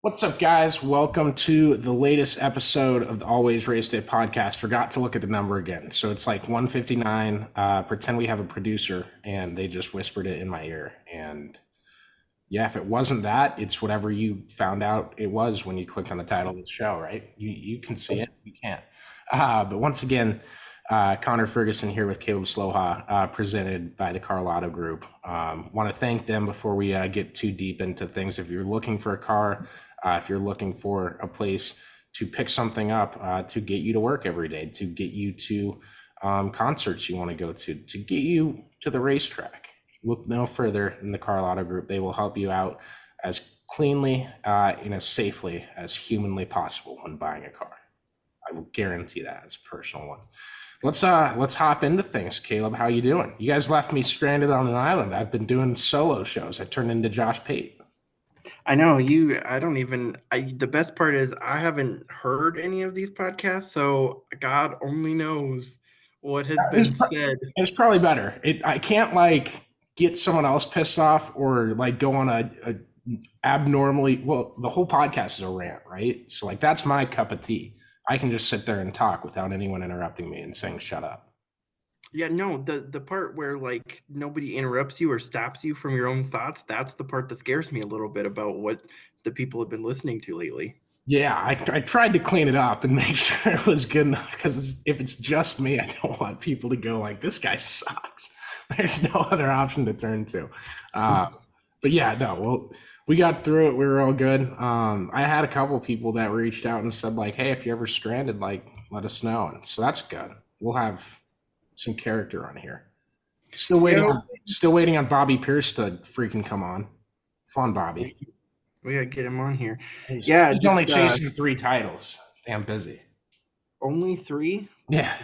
What's up, guys? Welcome to the latest episode of the Always Race Day podcast. Forgot to look at the number again. So it's like 159. Pretend we have a producer and they just whispered it in my ear. And yeah, if it wasn't that, it's whatever you found out it was when you clicked on the title of the show, right? You can see it, you can't. But once again, Connor Ferguson here with Caleb Sloha, presented by the Karl Auto Group. Want to thank them before we get too deep into things. If you're looking for a car, if you're looking for a place to pick something up, to get you to work every day, to get you to concerts you want to go to get you to the racetrack, look no further than the Karl Auto Group. They will help you out as cleanly and as safely as humanly possible when buying a car. I will guarantee that. It's a personal one. Let's hop into things. Caleb, how you doing? You guys left me stranded on an island. I've been doing solo shows. I turned into Josh Pate. I know you. I don't even. The best part is I haven't heard any of these podcasts, so God only knows what has been said. It's probably better. I can't like get someone else pissed off or like go on a abnormally well. The whole podcast is a rant, right? So like that's my cup of tea. I can just sit there and talk without anyone interrupting me and saying shut up. Yeah, no, the part where like nobody interrupts you or stops you from your own thoughts, that's the part that scares me a little bit about what the people have been listening to lately. Yeah, I tried to clean it up and make sure it was good enough because if it's just me, I don't want people to go like, this guy sucks. There's no other option to turn to. But yeah, no, well, we got through it. We were all good. I had a couple people that reached out and said like, hey, if you're ever stranded, like, let us know. And so that's good. We'll have some character on here. Still waiting on Bobby Pierce to freaking come on. Come on, Bobby. We gotta get him on here. He's Yeah, he's just only chasing 3 titles. Damn busy. only 3. Yeah.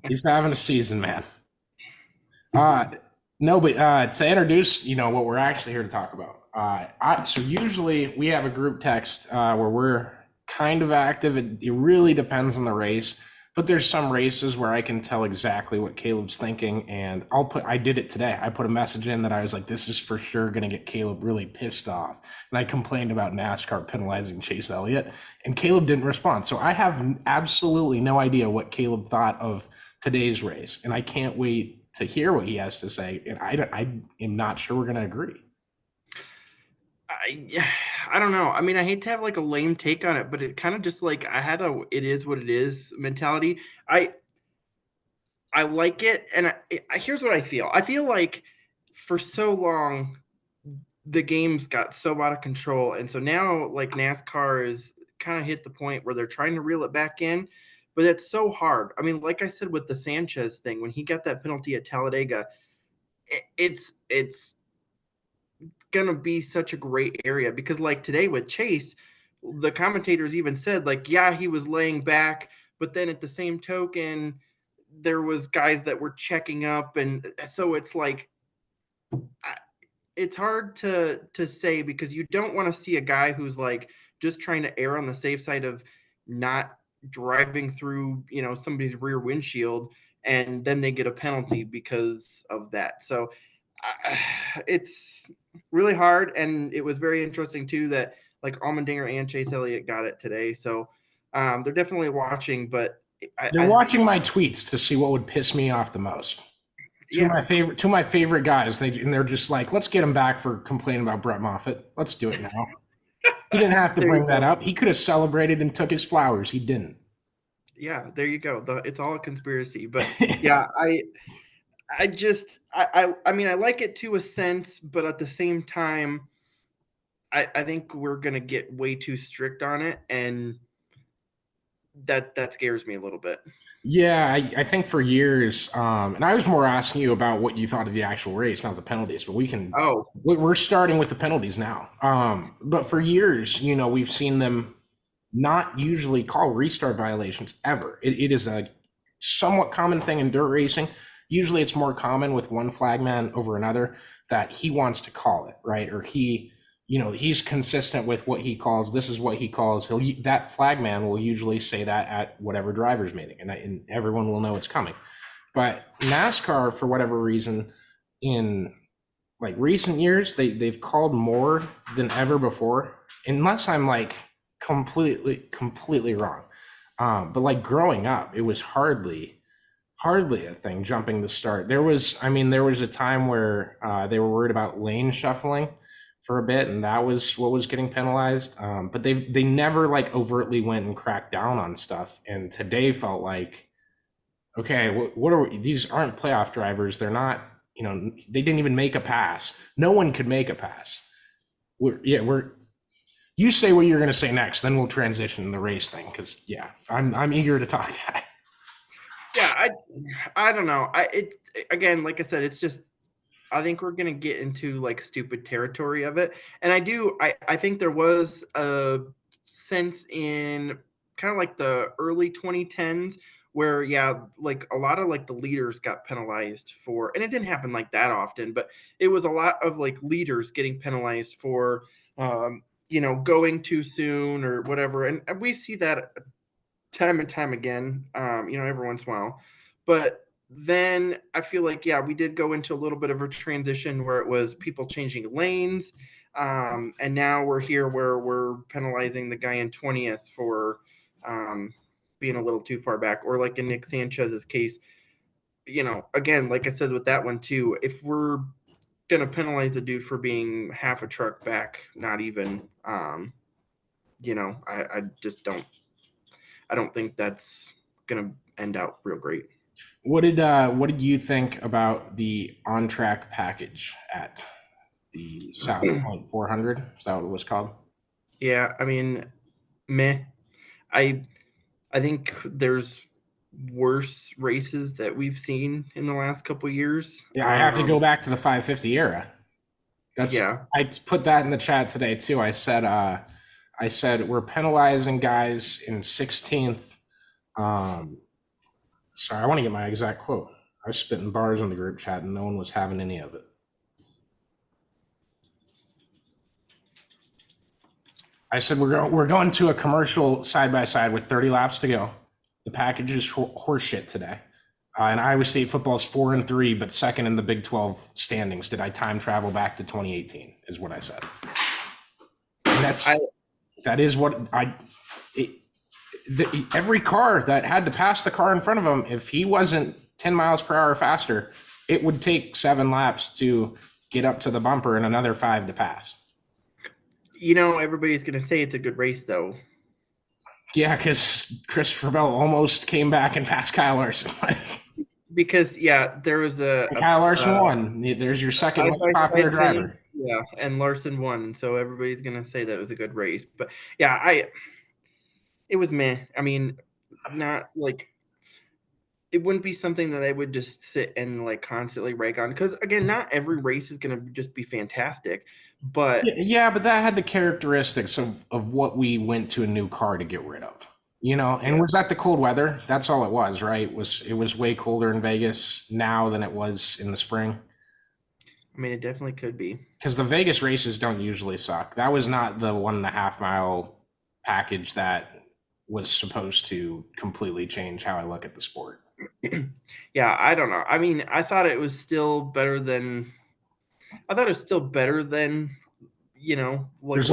He's having a season, man. Uh no, but to introduce, what we're actually here to talk about. So usually we have a group text where we're kind of active. It really depends on the race, but there's some races where I can tell exactly what Caleb's thinking, and I did it today. I put a message in that I was like, this is for sure going to get Caleb really pissed off. And I complained about NASCAR penalizing Chase Elliott, and Caleb didn't respond. So I have absolutely no idea what Caleb thought of today's race, and I can't wait to hear what he has to say. And I am not sure we're going to agree. I don't know. I mean, I hate to have like a lame take on it, but it kind of just like I had a it is what it is mentality. I like it, and here's what I feel. I feel like for so long the games got so out of control, and so now like NASCAR is kind of hit the point where they're trying to reel it back in, but it's so hard. I mean, like I said with the Sanchez thing, when he got that penalty at Talladega, it's gonna be such a great area because like today with Chase, the commentators even said like, yeah, he was laying back, but then at the same token, there was guys that were checking up, and so it's like it's hard to say because you don't want to see a guy who's like just trying to err on the safe side of not driving through somebody's rear windshield and then they get a penalty because of that. So it's really hard, and it was very interesting too that like Allmendinger and Chase Elliott got it today. So they're definitely watching, but They're watching my tweets to see what would piss me off the most. Yeah, Two of my favorite guys. They're just like, let's get him back for complaining about Brett Moffitt. Let's do it now. He didn't have to there bring you that go. up. He could have celebrated and took his flowers. He didn't. Yeah, there you go. It's all a conspiracy, but yeah, I mean I like it to a sense, but at the same time, I think we're gonna get way too strict on it, and that scares me a little bit. Yeah, I think for years, and I was more asking you about what you thought of the actual race, not the penalties. But Oh, we're starting with the penalties now. But for years, we've seen them not usually call restart violations ever. It is a somewhat common thing in dirt racing. Usually, it's more common with one flagman over another that he wants to call it, right? Or he's consistent with what he calls. This is what he calls. That flagman will usually say that at whatever driver's meeting, and everyone will know it's coming. But NASCAR, for whatever reason, in like recent years, they've called more than ever before, unless I'm like completely wrong. But like growing up, it was hardly a thing jumping the start. There was a time where they were worried about lane shuffling for a bit, and that was what was getting penalized. But they never like overtly went and cracked down on stuff. And today felt like, okay, what are we, these aren't playoff drivers. They're not, they didn't even make a pass. No one could make a pass. You say what you're going to say next, then we'll transition to the race thing. Cause yeah, I'm eager to talk that. Yeah, I don't know. Again, like I said, it's just I think we're gonna get into like stupid territory of it. And I think there was a sense in kind of like the early 2010s where yeah, like a lot of like the leaders got penalized for, and it didn't happen like that often, but it was a lot of like leaders getting penalized for going too soon or whatever. And we see that time and time again, every once in a while. But then I feel like, yeah, we did go into a little bit of a transition where it was people changing lanes. And now we're here where we're penalizing the guy in 20th for being a little too far back. Or like in Nick Sanchez's case, again, like I said with that one too, if we're going to penalize a dude for being half a truck back, not even, I just don't. I don't think that's going to end out real great. What did you think about the on track package at the South Point 400? Is that what it was called? Yeah, I mean, meh. I I think there's worse races that we've seen in the last couple of years. Yeah, I have to go back to the 550 era. Yeah, I put that in the chat today too. I said we're penalizing guys in 16th. Sorry, I want to get my exact quote. I was spitting bars in the group chat and no one was having any of it. I said we're going to a commercial side by side with 30 laps to go. The package is horseshit today. And Iowa State football is 4-3, but second in the Big 12 standings. Did I time travel back to 2018? Is what I said. And that is what every car that had to pass the car in front of him, if he wasn't 10 miles per hour faster, it would take 7 laps to get up to the bumper and another 5 to pass. Everybody's going to say it's a good race, though. Yeah, because Christopher Bell almost came back and passed Kyle Larson. Because, yeah, there was Kyle Larson won. There's your second most popular driver. Finish, yeah, and Larson won. And so everybody's going to say that it was a good race. But, yeah, it was meh. I mean, not like it wouldn't be something that I would just sit and like constantly rag on because again, not every race is going to just be fantastic, but yeah, but that had the characteristics of what we went to a new car to get rid of, and was that the cold weather? That's all it was, right? It was way colder in Vegas now than it was in the spring. I mean, it definitely could be because the Vegas races don't usually suck. That was not the 1.5 mile package that was supposed to completely change how I look at the sport. Yeah, I don't know. I mean, I thought it was still better than like there's a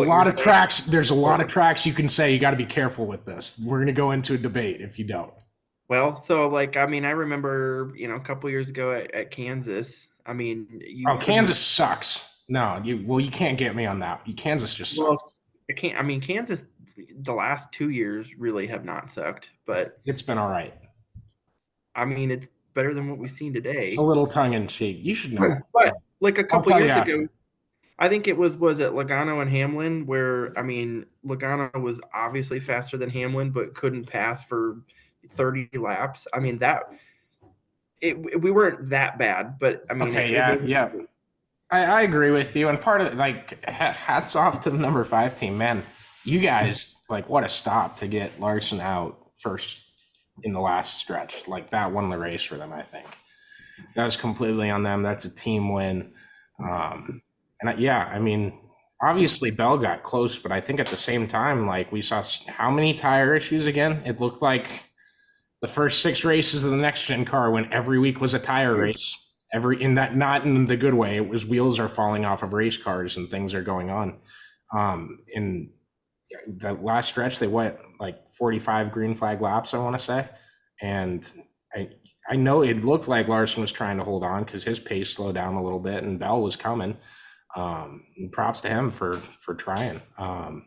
lot of tracks. There's a lot of tracks you can say you got to be careful with this. We're going to go into a debate if you don't. Well, so I remember, a couple years ago at Kansas. I mean, Kansas sucks. No, you can't get me on that. Kansas just sucks. Well, Kansas, the last 2 years really have not sucked, but it's been all right. I mean, it's better than what we've seen today. It's a little tongue in cheek. You should know. But like a couple years ago, I think it was it Logano and Hamlin where, Logano was obviously faster than Hamlin, but couldn't pass for 30 laps. I mean, we weren't that bad, but I mean, yeah. I agree with you. And part of it, hats off to the number 5 team, man. You guys, what a stop to get Larson out first in the last stretch. That won the race for them, I think. That was completely on them. That's a team win. Obviously Bell got close, but I think at the same time, we saw how many tire issues again? It looked like the first 6 races of the next gen car when every week was a tire race. In that, not in the good way. It was wheels are falling off of race cars and things are going on. In the last stretch, they went like 45 green flag laps, I want to say, and I I know it looked like Larson was trying to hold on because his pace slowed down a little bit, and Bell was coming. And props to him for trying. But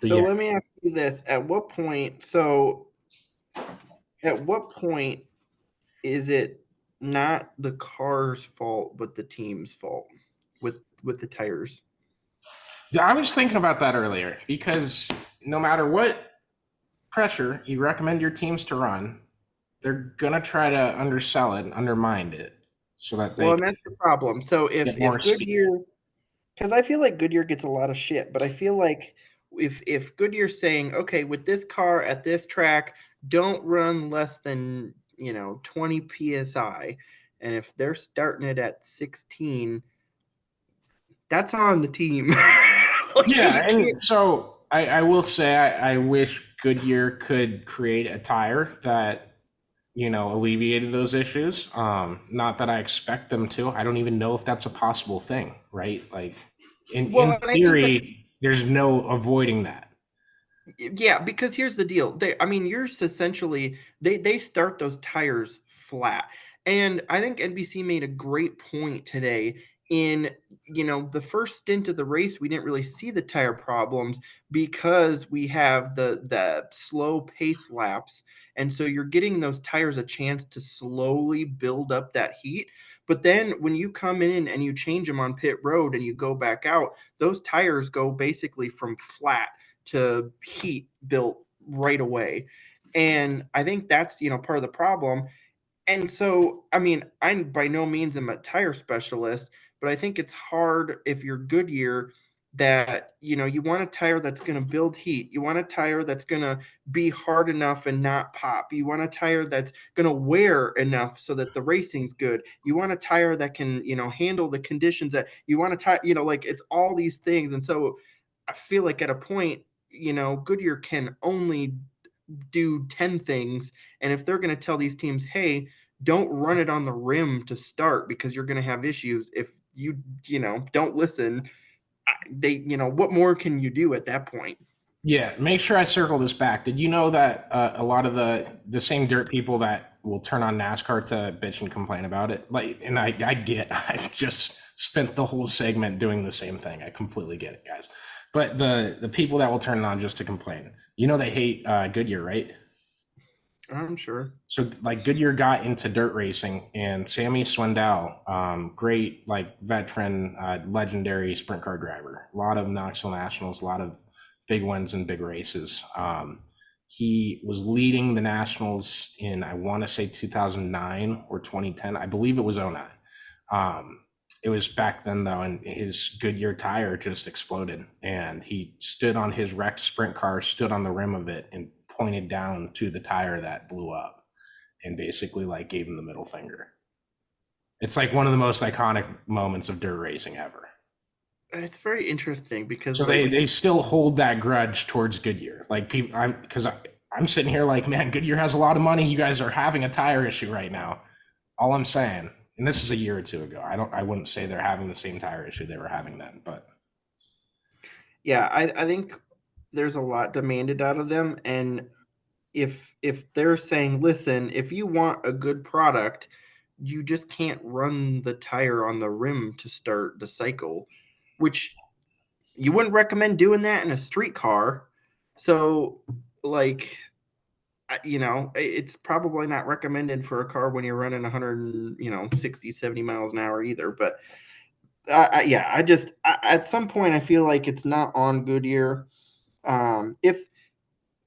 So yeah, let me ask you this: at what point is it not the car's fault but the team's fault with the tires? I was thinking about that earlier because no matter what pressure you recommend your teams to run, they're gonna try to undersell it and undermine it so that Well, they and that's the problem. So get more if speed. Goodyear, because I feel like Goodyear gets a lot of shit, but I feel like if Goodyear's saying, okay, with this car at this track, don't run less than 20 psi, and if they're starting it at 16, that's on the team. Like Yeah, you and can't. so I will say I wish Goodyear could create a tire that alleviated those issues. Not that I expect them to. I don't even know if that's a possible thing, right? Like in Well, and I think that's theory, there's no avoiding that. Yeah, because here's the deal. I mean, yours essentially they start those tires flat. And I think NBC made a great point today in, the first stint of the race, we didn't really see the tire problems because we have the slow pace laps. And so you're getting those tires a chance to slowly build up that heat. But then when you come in and you change them on pit road and you go back out, those tires go basically from flat to heat built right away. And I think that's, part of the problem. And so, I mean, I'm by no means am a tire specialist, but I think it's hard if you're Goodyear that, you want a tire that's going to build heat. You want a tire that's going to be hard enough and not pop. You want a tire that's going to wear enough so that the racing's good. You want a tire that can, handle the conditions that you want to tire, like it's all these things. And so I feel like at a point, Goodyear can only do 10 things. And if they're going to tell these teams, hey, don't run it on the rim to start because you're going to have issues if don't listen, what more can you do at that point? Yeah, make sure I circle this back. Did you know that a lot of the same dirt people that will turn on NASCAR to bitch and complain about it, like, and I get, I just spent the whole segment doing the same thing. I completely get it, guys. But the people that will turn it on just to complain, they hate Goodyear, right? I'm sure. So like Goodyear got into dirt racing, and Sammy Swindell, great like veteran, legendary sprint car driver, a lot of Knoxville Nationals, a lot of big wins and big races. He was leading the Nationals in, I want to say 2009 or 2010. I believe it was 09. It was back then though, and his Goodyear tire just exploded, and he stood on his wrecked sprint car, stood on the rim of it, and pointed down to the tire that blew up, and basically like gave him the middle finger. It's like one of the most iconic moments of dirt racing ever. It's very interesting because So they still hold that grudge towards Goodyear. Like people, I'm sitting here like, man, Goodyear has a lot of money. You guys are having a tire issue right now. All I'm saying, and this is a year or two ago. I wouldn't say they're having the same tire issue they were having then, but yeah, I think there's a lot demanded out of them. And if they're saying, listen, if you want a good product, you just can't run the tire on the rim to start the cycle, which you wouldn't recommend doing that in a street car. So, like, it's probably not recommended for a car when you're running 100, 60, 70 miles an hour either. But yeah, at some point, I feel like it's not on Goodyear. If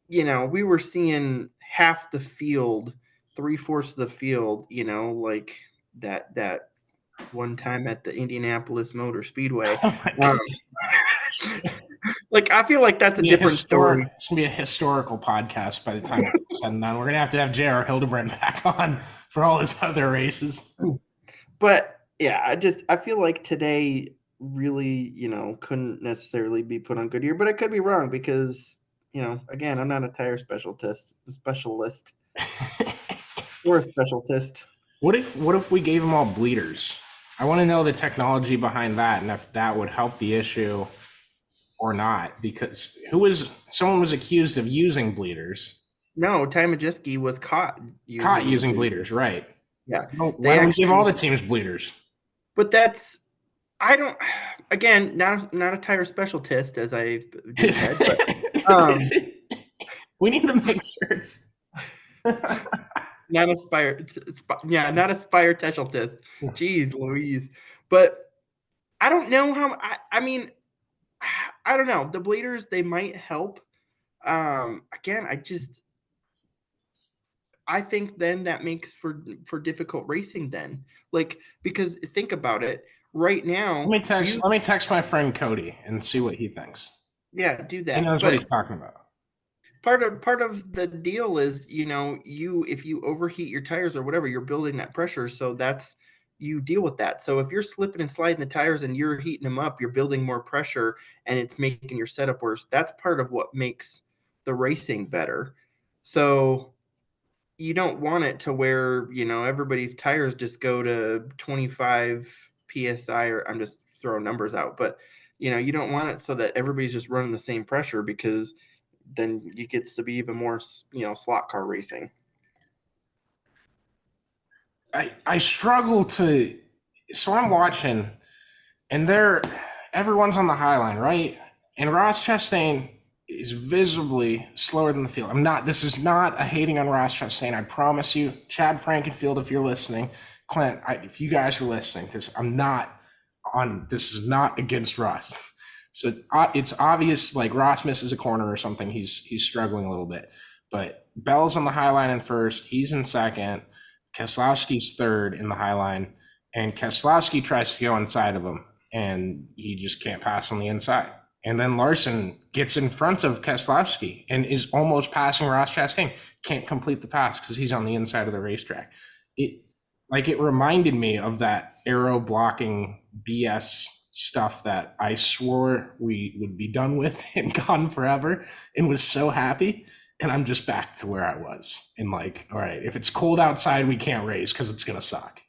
we were seeing half the field, three-fourths of the field, like that one time at the Indianapolis Motor Speedway. oh my Um, like I feel like that's a different story. it's gonna be a historical podcast by the time it's said and done. We're gonna have J.R. Hildebrand back on for all his other races. But yeah, I feel like today really, couldn't necessarily be put on Goodyear, but I could be wrong because, again, I'm not a tire specialist or a specialist. What if we gave them all bleeders? I want to know the technology behind that and if that would help the issue or not. Because someone was accused of using bleeders, No, Ty Majeski was caught caught using using bleach. bleeders, right? Yeah, Why they don't we give all actually. the teams bleeders? But that's I don't. Again, not a tire specialist, as I just said, but um, We need to make shirts. not aspire. Yeah, not aspire specialist. Jeez, Louise. But I don't know how. I mean, I don't know. The bleeders, they might help. Again, I think then that makes for difficult racing then. Like, because think about it. Right Let now, me text. Let me text my friend Cody and see what he thinks. yeah, do He that. knows what he's But talking about. part of the deal is, you if you overheat your tires or whatever, you're building that pressure. So that's you deal with that. So if you're slipping and sliding the tires and you're heating them up, you're building more pressure and it's making your setup worse. That's part of what makes the racing better. So you don't want it to where, everybody's tires just go to 25 psi, or I'm just throwing numbers out, but you don't want it so that everybody's just running the same pressure, because then it gets to be even more, slot car racing. I struggle to. So I'm watching, and everyone's on the high line, right? And Ross Chastain is visibly slower than the field. This is not a hating on Ross Chastain. I promise you, Chad Frankenfield, if you're listening, Clint, if you guys are listening, this is not against Ross. So it's obvious, like Ross misses a corner or something. He's struggling a little bit, but Bell's on the high line in first. He's in second. Keselowski's third in the high line, and Keselowski tries to go inside of him, and he just can't pass on the inside. And then Larson gets in front of Keselowski and is almost passing Ross Chastain. Can't complete the pass because he's on the inside of the racetrack. It reminded me of that aero blocking BS stuff that I swore we would be done with and gone forever, and was so happy. And I'm just back to where I was. And like, all right, if it's cold outside, we can't race because it's gonna suck.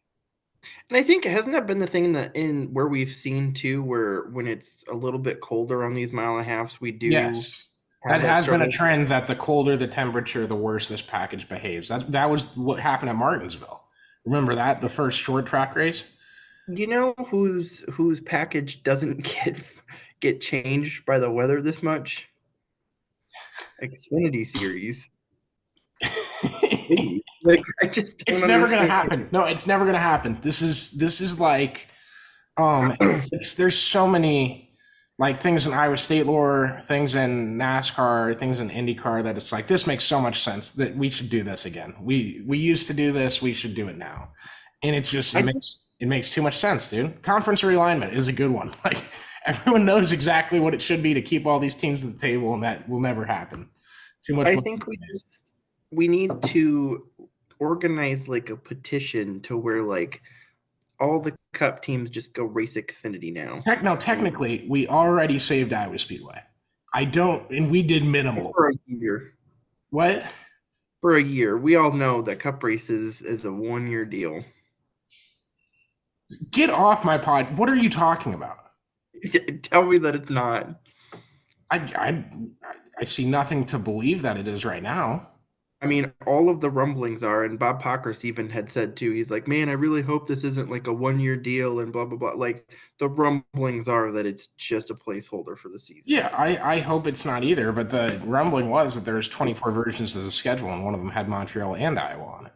And I think, hasn't that been the thing that in where we've seen too, where when it's a little bit colder on these mile and a halves, we do Yes. have That that has been a struggle? trend that the colder the temperature, the worse this package behaves. That was what happened at Martinsville. Remember that? The first short track race? You know whose package doesn't get changed by the weather this much? Xfinity Series. Like, I just don't It's never gonna understand. happen. No, it's never gonna happen. This is like there's so many like things in Iowa State lore, things in NASCAR, things in IndyCar that it's like this makes so much sense that we should do this again. We used to do this, we should do it now. And it's just I just it makes too much sense, dude. Conference realignment is a good one. Like everyone knows exactly what it should be to keep all these teams at the table, and that will never happen. Too much I money. think we need to organize like a petition to where like all the cup teams just go race Xfinity now. No, technically, we already saved Iowa Speedway. I don't, and we did minimal. For a year. What? For a year. We all know that cup races is a 1-year deal. Get off my pod. What are you talking about? Tell me that it's not. I see nothing to believe that it is right now. I mean, all of the rumblings are, and Bob Pockers even had said too, he's like, man, I really hope this isn't like a 1-year deal and blah, blah, blah. Like, the rumblings are that it's just a placeholder for the season. Yeah, I hope it's not either. But the rumbling was that there's 24 versions of the schedule, and one of them had Montreal and Iowa on it.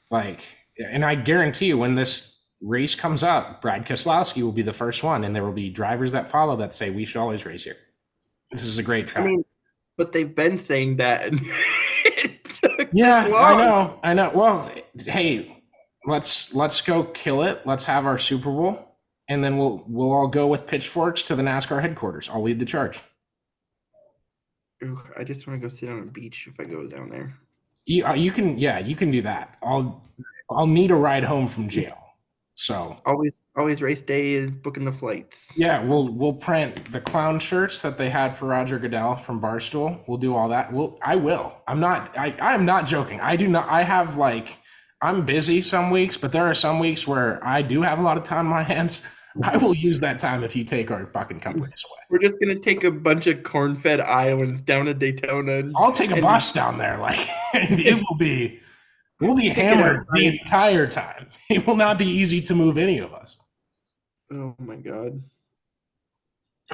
Like, and I guarantee you, when this race comes up, Brad Keselowski will be the first one, and there will be drivers that follow that say we should always race here. This is a great track. I mean, but they've been saying that, and it took Yeah, this long. I know. Well, hey, let's go kill it. Let's have our Super Bowl, and then we'll all go with pitchforks to the NASCAR headquarters. I'll lead the charge. Ooh, I just want to go sit on a beach if I go down there. You can, yeah, you can do that. I'll need a ride home from jail. So Always race day is booking the flights. yeah, we'll print the clown shirts that they had for Roger Goodell from Barstool. We'll do all that. I will. I'm not joking. I do not. I have like I'm busy some weeks, but there are some weeks where I do have a lot of time on my hands. I will use that time if you take our fucking companies away. We're just gonna take a bunch of corn-fed Iowans down to Daytona I'll take a and bus down there. Like it will be, we'll be pick it up. hammered the entire time. It will not be easy to move any of us. Oh my god.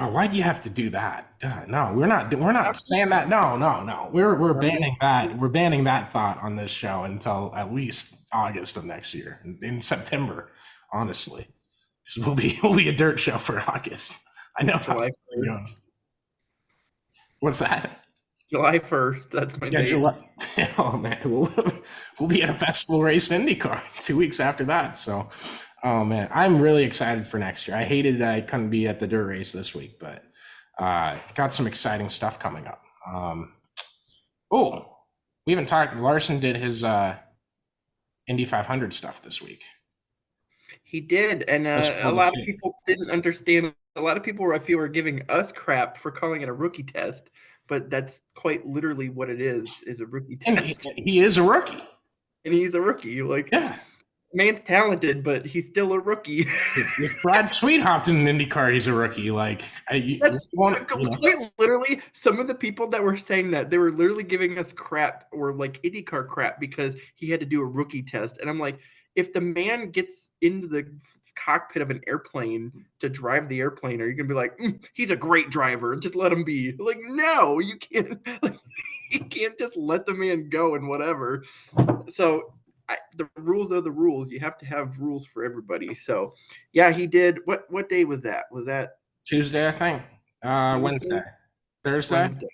Oh, why do you have to do that? No, we're not. We're not saying that. No, no, no. We're I'm just banning that. We're banning that thought on this show until at least August of next year. In September, honestly, because we'll be a dirt show for August. I know how July we're 1st. going. What's that? July 1st. That's my Yeah, date. July. Oh man, we'll be at a festival race in IndyCar 2 weeks after that. So, oh man, I'm really excited for next year. I hated that I couldn't be at the dirt race this week, but got some exciting stuff coming up. Oh, we haven't talked. Larson did his Indy 500 stuff this week. He did, and That's a cool to lot of see. people didn't understand. A lot of people, I feel, were giving us crap for calling it a rookie test, but that's quite literally what it is a rookie And test. he is a rookie. And he's a rookie. Like, Yeah. man's talented, but he's still a rookie. If Brad Sweet hopped in an IndyCar, he's a rookie. Like, That's you know. quite literally some of the people that were saying that they were literally giving us crap or like IndyCar crap because he had to do a rookie test. And I'm like, if the man gets into the cockpit of an airplane to drive the airplane, are you gonna be like, he's a great driver, just let him be? Like, no, you can't. Like, you can't just let the man go and whatever. So the rules are the rules. You have to have rules for everybody. So yeah, he did. What day was that? Was that Tuesday, I think. Tuesday? Wednesday, Thursday, Wednesday,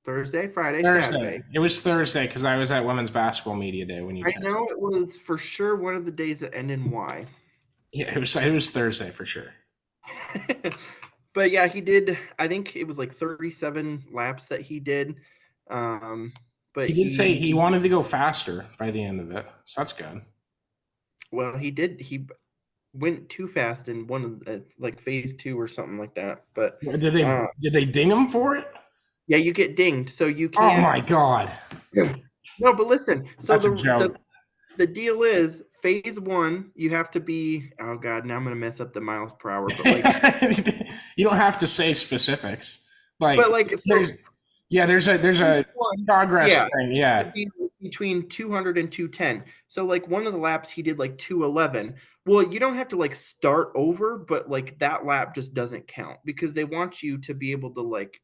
Thursday, Friday, Thursday. Saturday. It was Thursday because I was at Women's Basketball Media Day when you I texted. know it was for sure one of the days that end in Y. Yeah, it was Thursday for sure. But yeah, he did. I think it was like 37 laps that he did. But He did say he wanted to go faster by the end of it, so that's good. well, he did. He went too fast in one of like phase 2 or something like that. But Did they uh, did they ding him for it? yeah, you get dinged, so you Oh can't. my god, No, but listen. So that's a the joke. the deal is phase 1, you have to be. Oh god, now I'm gonna mess up the miles per hour. But like, You don't have to say specifics. but Like like so there's yeah, there's a one, progress yeah, thing. would Yeah, be between 200 and 210. So like one of the laps he did like 211. Well, you don't have to like start over, but like that lap just doesn't count because they want you to be able to like,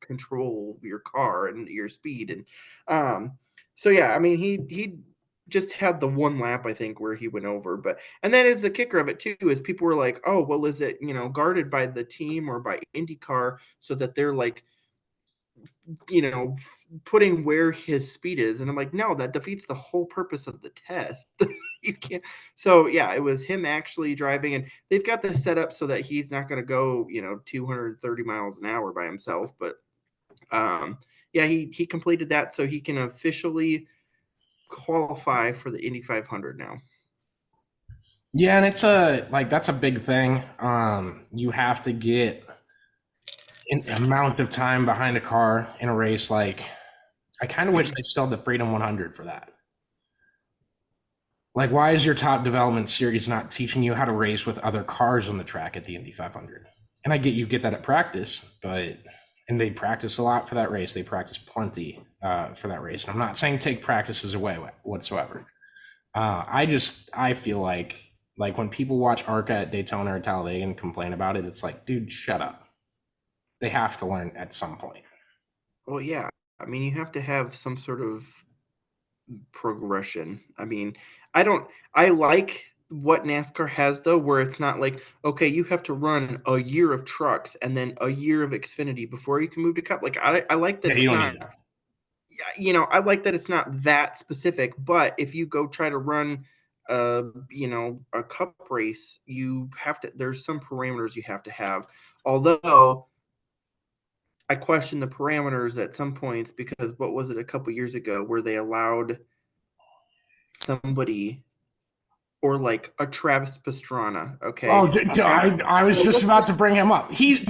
control your car and your speed. And so yeah, I mean he just had the one lap I think where he went over. But and that is the kicker of it too, is people were like, oh well, is it guarded by the team or by IndyCar so that they're like putting where his speed is. And I'm like, no, that defeats the whole purpose of the test. You can't. So yeah, it was him actually driving, and they've got this set up so that he's not going to go, 230 miles an hour by himself. But yeah, he completed that, so he can officially qualify for the Indy 500 now. yeah, and that's a big thing. You have to get an amount of time behind a car in a race. Like, I kind of wish they still had the Freedom 100 for that. Like, why is your top development series not teaching you how to race with other cars on the track at the Indy 500? And I get you get that at practice, and they practice a lot for that race. They practice plenty for that race. And I'm not saying take practices away whatsoever. I feel like when people watch ARCA at Daytona or Talladega and complain about it, it's like, dude, shut up. They have to learn at some point. Well, yeah, I mean, you have to have some sort of progression. I mean, I like what NASCAR has though, where it's not like, okay, you have to run a year of trucks and then a year of Xfinity before you can move to Cup. Like I like that Yeah, you it's don't not, need that. I like that it's not that specific, but if you go try to run a Cup race, you have to, there's some parameters you have to have. Although I question the parameters at some points because what was it a couple years ago where they allowed somebody or like a Travis Pastrana, okay? Oh, Travis, I was well, just let's about to bring him up. He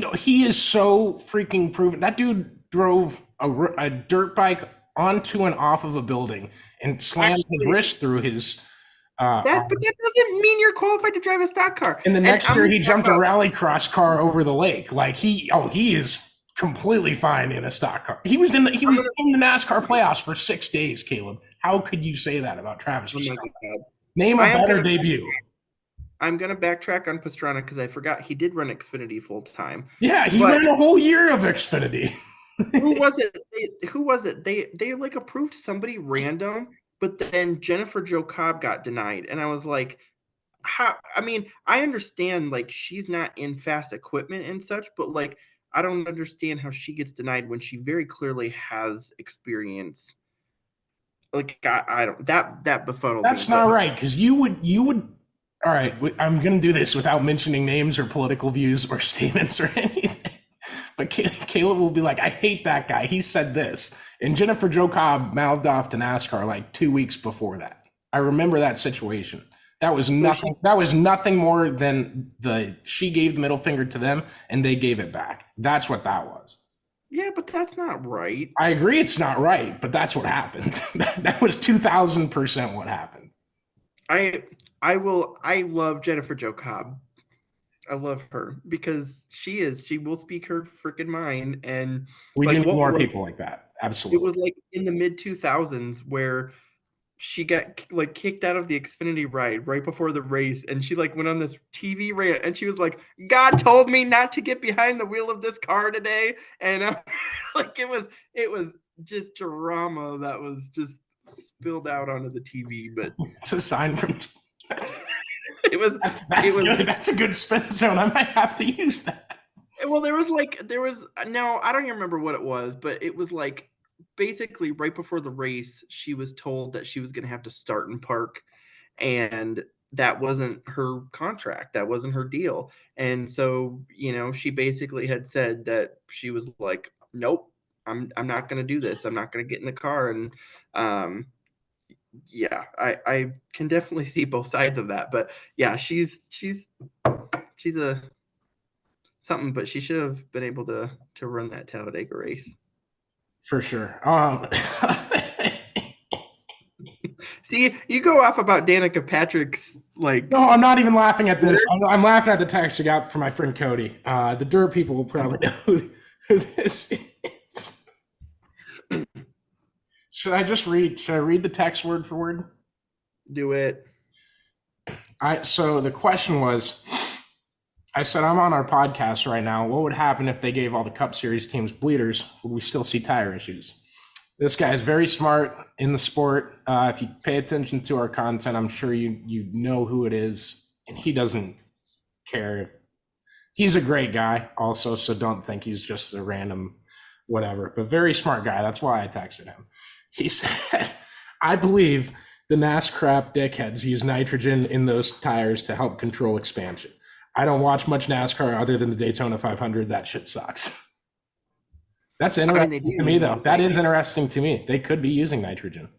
is so freaking proven. That dude drove a dirt bike onto and off of a building and slammed his wrist through his but that doesn't mean you're qualified to drive a stock car. and the next year he jumped a rallycross car over the lake. Like he is completely fine in a stock car. He was in the NASCAR playoffs for 6 days, Caleb. How could you say that about Travis Pastrana? Name a better debut. I'm going to backtrack on Pastrana because I forgot he did run Xfinity full time. Yeah, he ran a whole year of Xfinity. Who was it? They like approved somebody random, but then Jennifer Jo Cobb got denied. And I was like, how? I mean, I understand like she's not in fast equipment and such, but like I don't understand how she gets denied when she very clearly has experience. Like I don't that befuddled me. That's not right, because you would. All right, I'm going to do this without mentioning names or political views or statements or anything. But Caleb will be like, I hate that guy. He said this. And Jennifer Jo Cobb mouthed off to NASCAR like 2 weeks before that. I remember that situation. That was nothing. That was nothing more than she gave the middle finger to them and they gave it back. That's what that was. Yeah, but that's not right. I agree it's not right, but that's what happened. That was 2,000% what happened. I love Jennifer Jo Cobb. I love her because she will speak her freaking mind. And we need more people like that. Absolutely. It was like in the mid 2000s where she got like kicked out of the Xfinity ride right before the race. And she like went on this TV rant and she was like, God told me not to get behind the wheel of this car today. And like, it was just drama that was just spilled out onto the TV, but it's a sign from that's good. That's a good spin zone. I might have to use that. Well, there was no, I don't even remember what it was, but it was like basically right before the race, she was told that she was going to have to start and park, and that wasn't her contract. That wasn't her deal. And so, she basically had said that she was like, nope, I'm not going to do this. I'm not going to get in the car. And, yeah, I can definitely see both sides of that, but yeah, she's a something, but she should have been able to run that Talladega race for sure. See, you go off about Danica Patrick's like. No, I'm not even laughing at this. I'm laughing at the text I got from my friend Cody. The dirt people will probably know who this is. Should I read the text word for word? Do it. So the question was, I said, I'm on our podcast right now. What would happen if they gave all the Cup Series teams bleeders? Would we still see tire issues? This guy is very smart in the sport. If you pay attention to our content, I'm sure you know who it is, and he doesn't care. He's a great guy also, so don't think he's just a random whatever, but very smart guy. That's why I texted him. He said, I believe the NASCAR dickheads use nitrogen in those tires to help control expansion. I don't watch much NASCAR other than the Daytona 500. That shit sucks. That's interesting to me, though. That is interesting to me. They could be using nitrogen.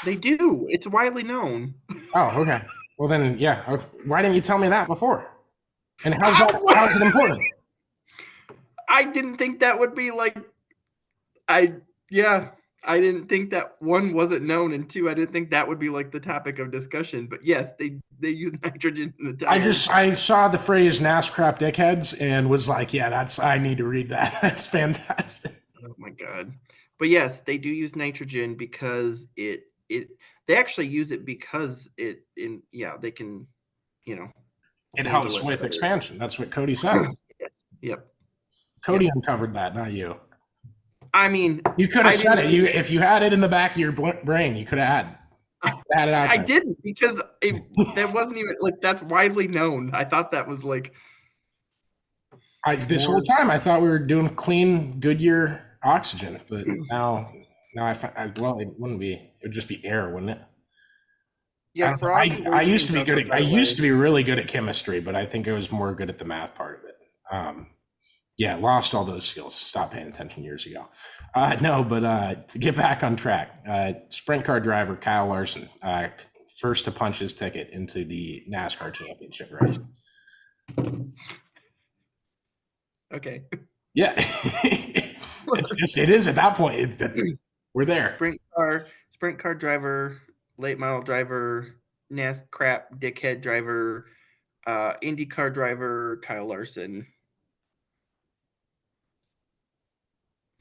They do. It's widely known. Oh, okay. Well, then, yeah. Why didn't you tell me that before? And how's it important? I didn't think that would be like. I didn't think that one wasn't known, and two, I didn't think that would be like the topic of discussion. But yes, they use nitrogen in the tires. I saw the phrase "NASCAR dickheads" and was like, yeah, I need to read that. That's fantastic. Oh my god! But yes, they do use nitrogen because they actually use it because they can, it helps with expansion. That's what Cody said. Yes. Yep. Cody uncovered that, not you. I mean, you could have said it. If you had it in the back of your brain, you could have had it out. I didn't, because that wasn't even like, that's widely known. I thought that was like. This whole time I thought we were doing clean Goodyear oxygen, but now I find, well, it wouldn't be. It would just be air, wouldn't it? Yeah, I used to be good. I used to be really good at chemistry, but I think I was more good at the math part of it. Yeah, lost all those skills. Stopped paying attention years ago. To get back on track, sprint car driver Kyle Larson, first to punch his ticket into the NASCAR championship race. Okay. Yeah, it is at that point. We're there. Sprint car driver, late model driver, NASCAR dickhead driver, IndyCar driver, Kyle Larson.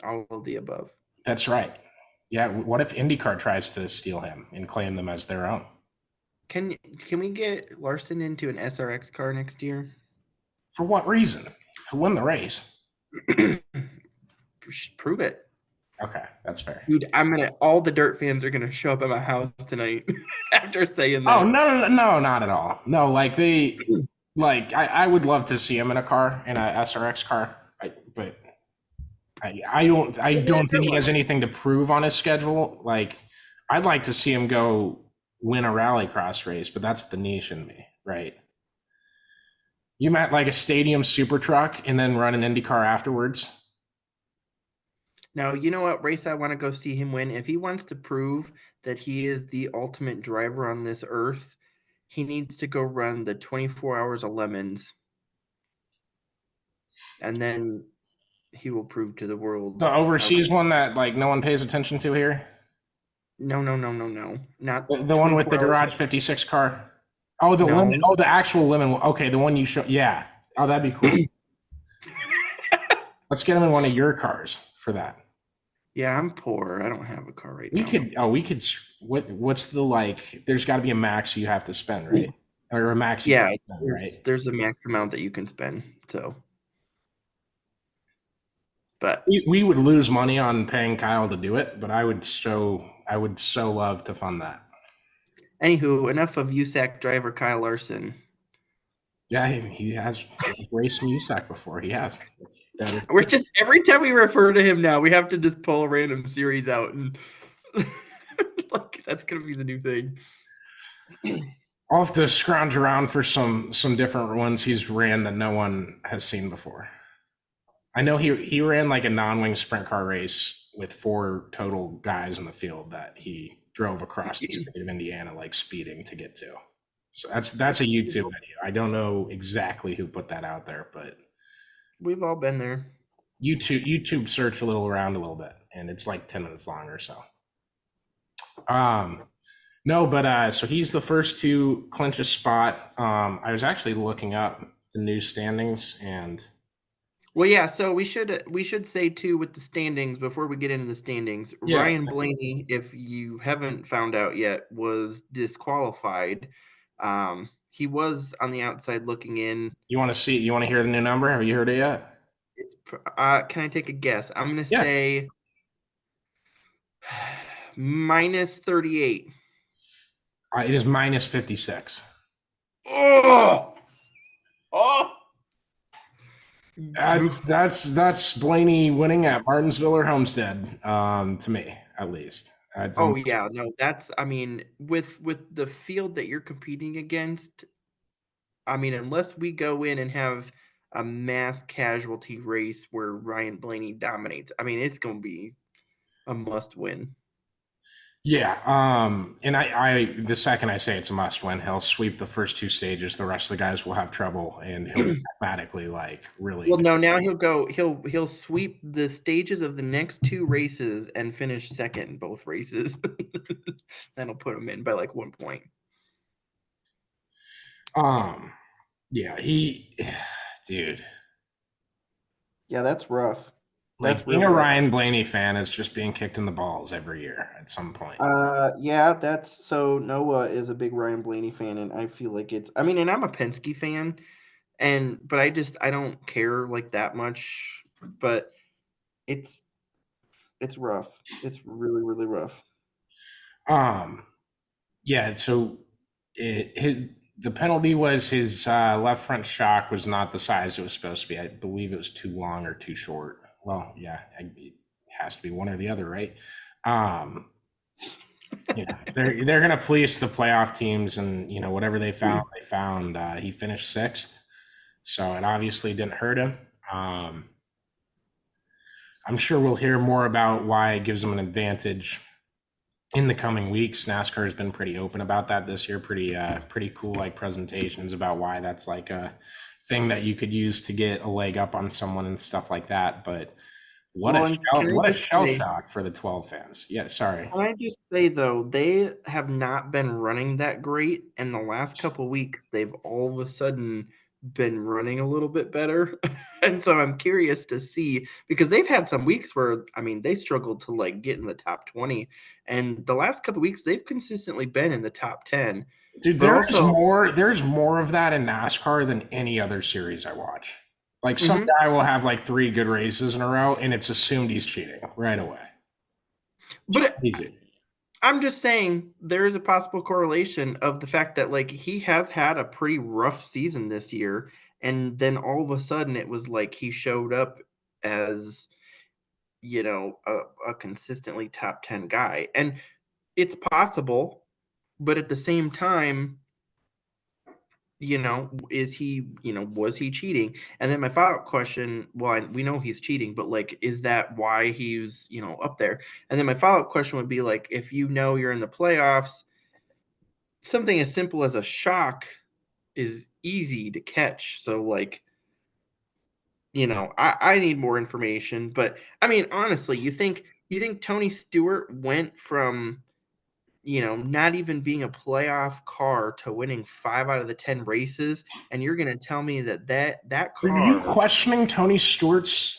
All of the above. That's right. Yeah. What if IndyCar tries to steal him and claim them as their own? Can we get Larson into an SRX car next year? For what reason? Who won the race? Prove it. Okay, that's fair. Dude, all the dirt fans are gonna show up at my house tonight after saying Oh, that. no, not at all. No, I would love to see him in a SRX car, but I don't think he has anything to prove on his schedule. Like, I'd like to see him go win a rallycross race, but that's the niche in me, right? You meant like a stadium super truck and then run an Indy car afterwards. Now, you know what race I want to go see him win? If he wants to prove that he is the ultimate driver on this earth, he needs to go run the 24 hours of lemons. And then he will prove to the world. The overseas one that like no one pays attention to here. No. Not The one with the 24 hours. Garage 56 car. Oh, the No. lemon. Oh, the actual lemon. Okay, the one you show. Yeah. Oh, that'd be cool. Let's get him in one of your cars for that. Yeah, I'm poor. I don't have a car right We now. could. Oh, we could. What's the like? There's got to be a max you have to spend, right? Or a max. Yeah, spend, right. there's a max amount that you can spend. So, but We would lose money on paying Kyle to do it, but I would so love to fund that. anywho, enough of USAC driver Kyle Larson. Yeah, he has raced USAC before. He has. We're just every time we refer to him now, we have to just pull a random series out and like that's gonna be the new thing. I'll have to scrounge around for some different ones he's ran that no one has seen before. I know he ran like a non-wing sprint car race with 4 total guys in the field that he drove across the state of Indiana like speeding to get to. So that's a YouTube video. I don't know exactly who put that out there, but we've all been there. YouTube search around a little bit, and it's like 10 minutes long or so. No, but so he's the first to clinch a spot. I was actually looking up the new standings and. Well, yeah, so we should say too with the standings before we get into the standings, Yeah. Ryan Blaney, if you haven't found out yet, was disqualified. He was on the outside looking in. You want to hear the new number? Have you heard it yet? It's can I take a guess? I'm gonna say minus 38. It is minus 56. Oh. That's Blaney winning at Martinsville or Homestead, to me at least. Yeah, no, that's with the field that you're competing against. Unless we go in and have a mass casualty race where Ryan Blaney dominates, it's going to be a must win. Yeah, and I the second I say it's a must win, he'll sweep the first 2 stages. The rest of the guys will have trouble, and he'll mathematically like really. Well, no, now he'll sweep the stages of the next 2 races and finish second in both races. That'll put him in by like 1 point. Yeah, dude. Yeah, that's rough. Like being a Ryan Blaney fan is just being kicked in the balls every year at some point. Yeah, that's so Noah is a big Ryan Blaney fan, and I feel like and I'm a Penske fan, but I don't care like that much, but it's rough. It's really, really rough. Yeah, so the penalty was his left front shock was not the size it was supposed to be. I believe it was too long or too short. Well, yeah, it has to be one or the other, right? They're gonna police the playoff teams, and whatever they found, they found. He finished 6th, so it obviously didn't hurt him. I'm sure we'll hear more about why it gives him an advantage in the coming weeks. NASCAR has been pretty open about that this year. Pretty cool like presentations about why that's like a thing that you could use to get a leg up on someone and stuff like that. But Well, and can I what a just shell say, shock for the 12 fans. Yeah, sorry. can I just say though, they have not been running that great, and the last couple weeks they've all of a sudden been running a little bit better. And so I'm curious to see because they've had some weeks where I mean they struggled to like get in the top 20, and the last couple weeks they've consistently been in the top 10. Dude, But also, there's more of that in NASCAR than any other series I watch. Like some mhm. guy will have like 3 good races in a row and it's assumed he's cheating right away. It's But crazy. I'm just saying there is a possible correlation of the fact that like he has had a pretty rough season this year, and then all of a sudden it was like he showed up as a consistently top 10 guy. And it's possible, but at the same time, is he, was he cheating? And then my follow-up question, well, we know he's cheating, but like, is that why he's, up there? And then my follow-up question would be like, if you're in the playoffs, something as simple as a shock is easy to catch. So like, I need more information. But I mean, honestly, you think Tony Stewart went from not even being a playoff car to winning 5 out of the 10 races, and you're gonna tell me that Are you car. questioning Tony Stewart's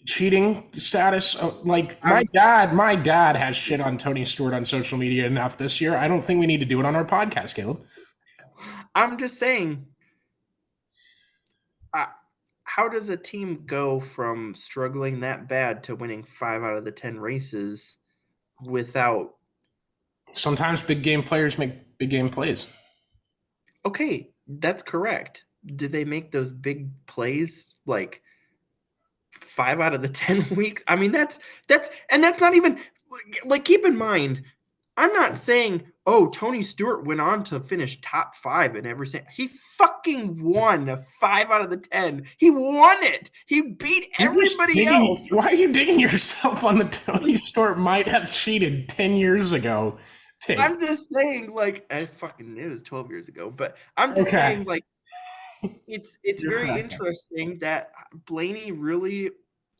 cheating status? Like I'm my dad has shit on Tony Stewart on social media enough this year. I don't think we need to do it on our podcast, Caleb. I'm just saying, uh, how does a team go from struggling that bad to winning 5 out of the 10 races without? Sometimes big game players make big game plays. Okay, that's correct. Do they make those big plays like 5 out of the 10 weeks? I mean, that's not even like keep in mind, I'm not saying, oh, Tony Stewart went on to finish top 5 in every single. He fucking won 5 out of the 10. He won it. He beat everybody else. Why are you digging yourself on the Tony Stewart might have cheated 10 years ago? I'm just saying, like, I fucking knew it was 12 years ago, but I'm just Okay. saying, like, it's You're very correct. interesting that Blaney really.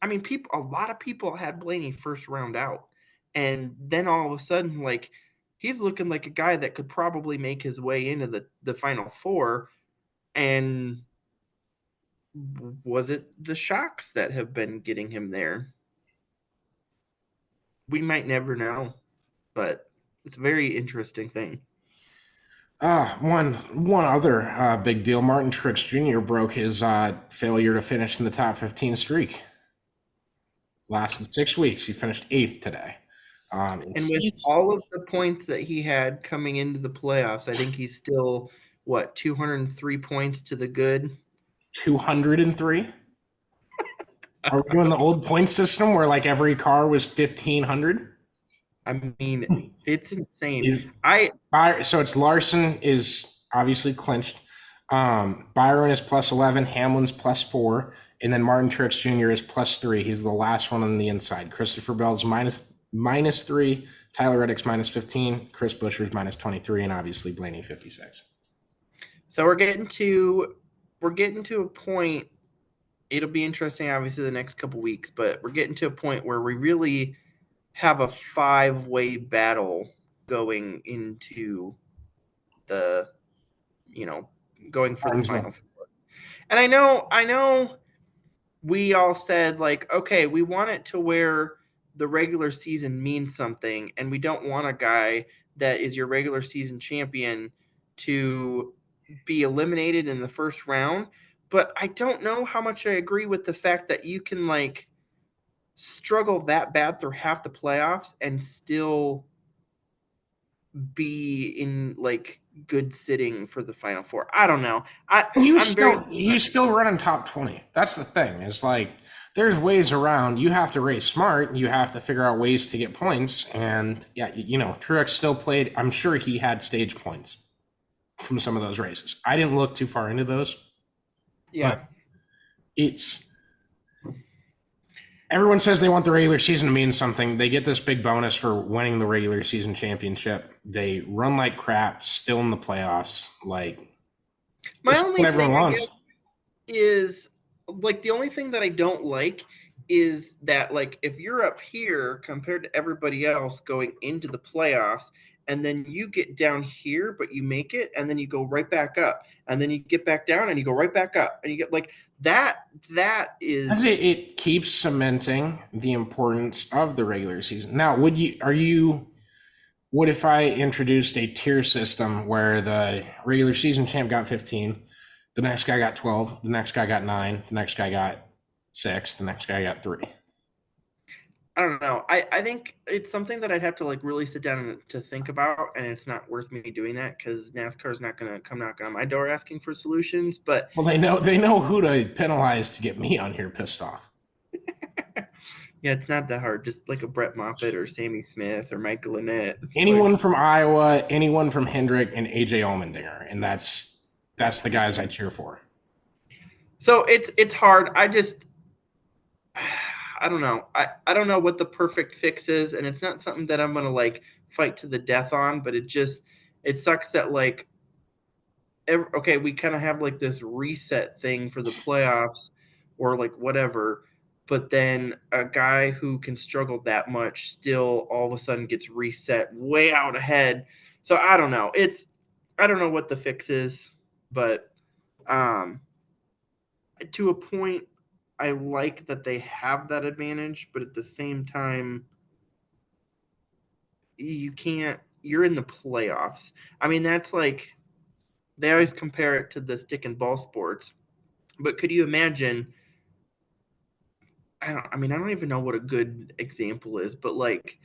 I mean, a lot of people had Blaney first round out, and then all of a sudden, like, he's looking like a guy that could probably make his way into the final four. And was it the shocks that have been getting him there? We might never know, but it's a very interesting thing. One other big deal. Martin Truex Jr. broke his failure to finish in the top 15 streak. Lasted 6 weeks. He finished 8th today. And And with he's all of the points that he had coming into the playoffs, I think he's still, what, 203 points to the good? 203. Are we doing the old point system where like every car was 1,500? I mean, it's insane. Is I So it's Larson is obviously clinched. Byron is plus 11. Hamlin's plus 4. And then Martin Truex Jr. is plus 3. He's the last one on the inside. Christopher Bell's minus 3. Tyler Reddick's minus 15. Chris Buescher's minus 23. And obviously Blaney 56. So we're getting to a point. It'll be interesting, obviously, the next couple weeks, but we're getting to a point where we really have a 5-way battle going into the, going for the final four. And I know we all said like, okay, we want it to where the regular season means something, and we don't want a guy that is your regular season champion to be eliminated in the first round. But I don't know how much I agree with the fact that you can like struggle that bad through half the playoffs and still be in like good sitting for the final four. I don't know. I'm very. He still running top 20. That's the thing. It's like there's ways around. You have to race smart. You have to figure out ways to get points. And yeah, Truex still played. I'm sure he had stage points from some of those races. I didn't look too far into those, Yeah. but it's everyone says they want the regular season to mean something. They get this big bonus for winning the regular season championship. They run like crap, still in the playoffs. Like My this is only what everyone thing I wants. guess is like the only thing that I don't like is that like if you're up here compared to everybody else going into the playoffs, and then you get down here but you make it, and then you go right back up, and then you get back down and you go right back up, and you get like that I think is it keeps cementing the importance of the regular season. Now, what if I introduced a tier system where the regular season champ got 15, the next guy got 12, the next guy got 9, the next guy got 6, the next guy got 3? I don't know. I think it's something that I'd have to like really sit down and to think about, and it's not worth me doing that because NASCAR is not going to come knocking on my door asking for solutions. But Well, they know who to penalize to get me on here pissed off. yeah, it's not that hard. Just like a Brett Moffitt or Sammy Smith or Mike Lynette. Anyone Like, from Iowa, anyone from Hendrick, and AJ Allmendinger, and that's the guys I cheer for. so it's hard. I don't know. I don't know what the perfect fix is, and it's not something that I'm gonna like fight to the death on. But it sucks that like okay, we kind of have like this reset thing for the playoffs or like whatever, but then a guy who can struggle that much still all of a sudden gets reset way out ahead. So I don't know what the fix is, but um to a point I like that they have that advantage, but at the same time you're in the playoffs. I mean, that's like they always compare it to the stick and ball sports. But could you imagine? I mean, I don't even know what a good example is, but like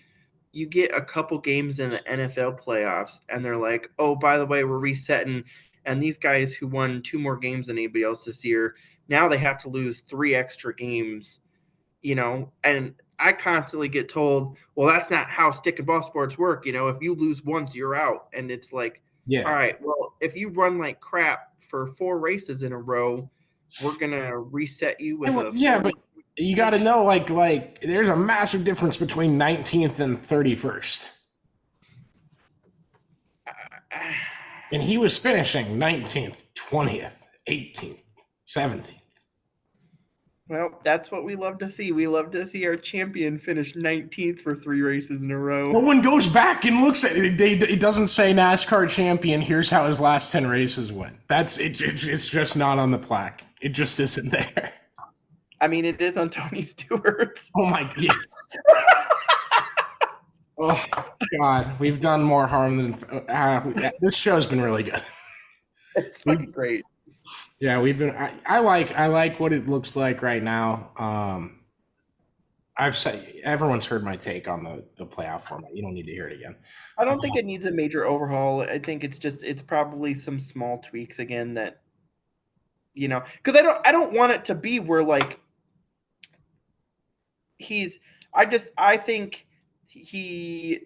you get a couple games in the NFL playoffs, and they're like, oh, by the way, we're resetting. And these guys who won 2 more games than anybody else this year, now they have to lose 3 extra games, And I constantly get told, well, that's not how stick and ball sports work. If you lose once, you're out. And it's like, all Yeah. right, well, if you run like crap for 4 races in a row, we're gonna reset you with a Yeah, 4. but you got to know, like, there's a massive difference between 19th and 31st, and he was finishing 19th, 20th, 18th, 17th. Well, that's what we love to see. We love to see our champion finish 19th for 3 races in a row. No one goes back and looks at it. It doesn't say NASCAR champion. Here's how his last 10 races went. That's it. It's just not on the plaque. It just isn't there. I mean, it is on Tony Stewart's. Oh my god. Oh god, we've done more harm than this show's been really good. It's fucking great. Yeah, we've been. I like what it looks like right now. I've said everyone's heard my take on the playoff format. You don't need to hear it again. I don't think it needs a major overhaul. I think it's probably some small tweaks again that because I don't want it to be where like I think he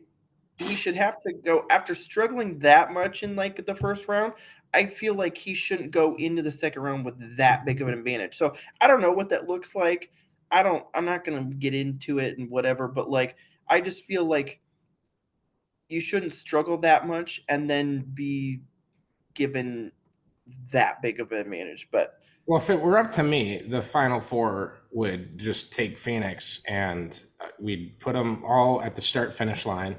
should have to go after struggling that much in like the first round. I feel like he shouldn't go into the second round with that big of an advantage. So I don't know what that looks like. I'm not going to get into it and whatever, but like, I just feel like you shouldn't struggle that much and then be given that big of an advantage. But Well, if it were up to me, the final four would just take Phoenix and we'd put them all at the start finish line,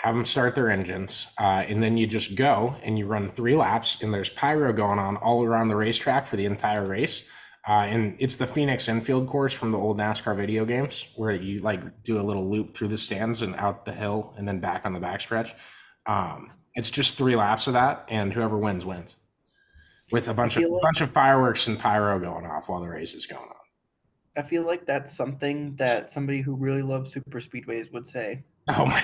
have them start their engines, and then you just go and you run 3 laps, and there's pyro going on all around the racetrack for the entire race. And it's the Phoenix infield course from the old NASCAR video games where you like do a little loop through the stands and out the hill and then back on the backstretch. It's just 3 laps of that, and whoever wins wins. With a bunch of fireworks and pyro going off while the race is going on. I feel like that's something that somebody who really loves super speedways would say. Oh my!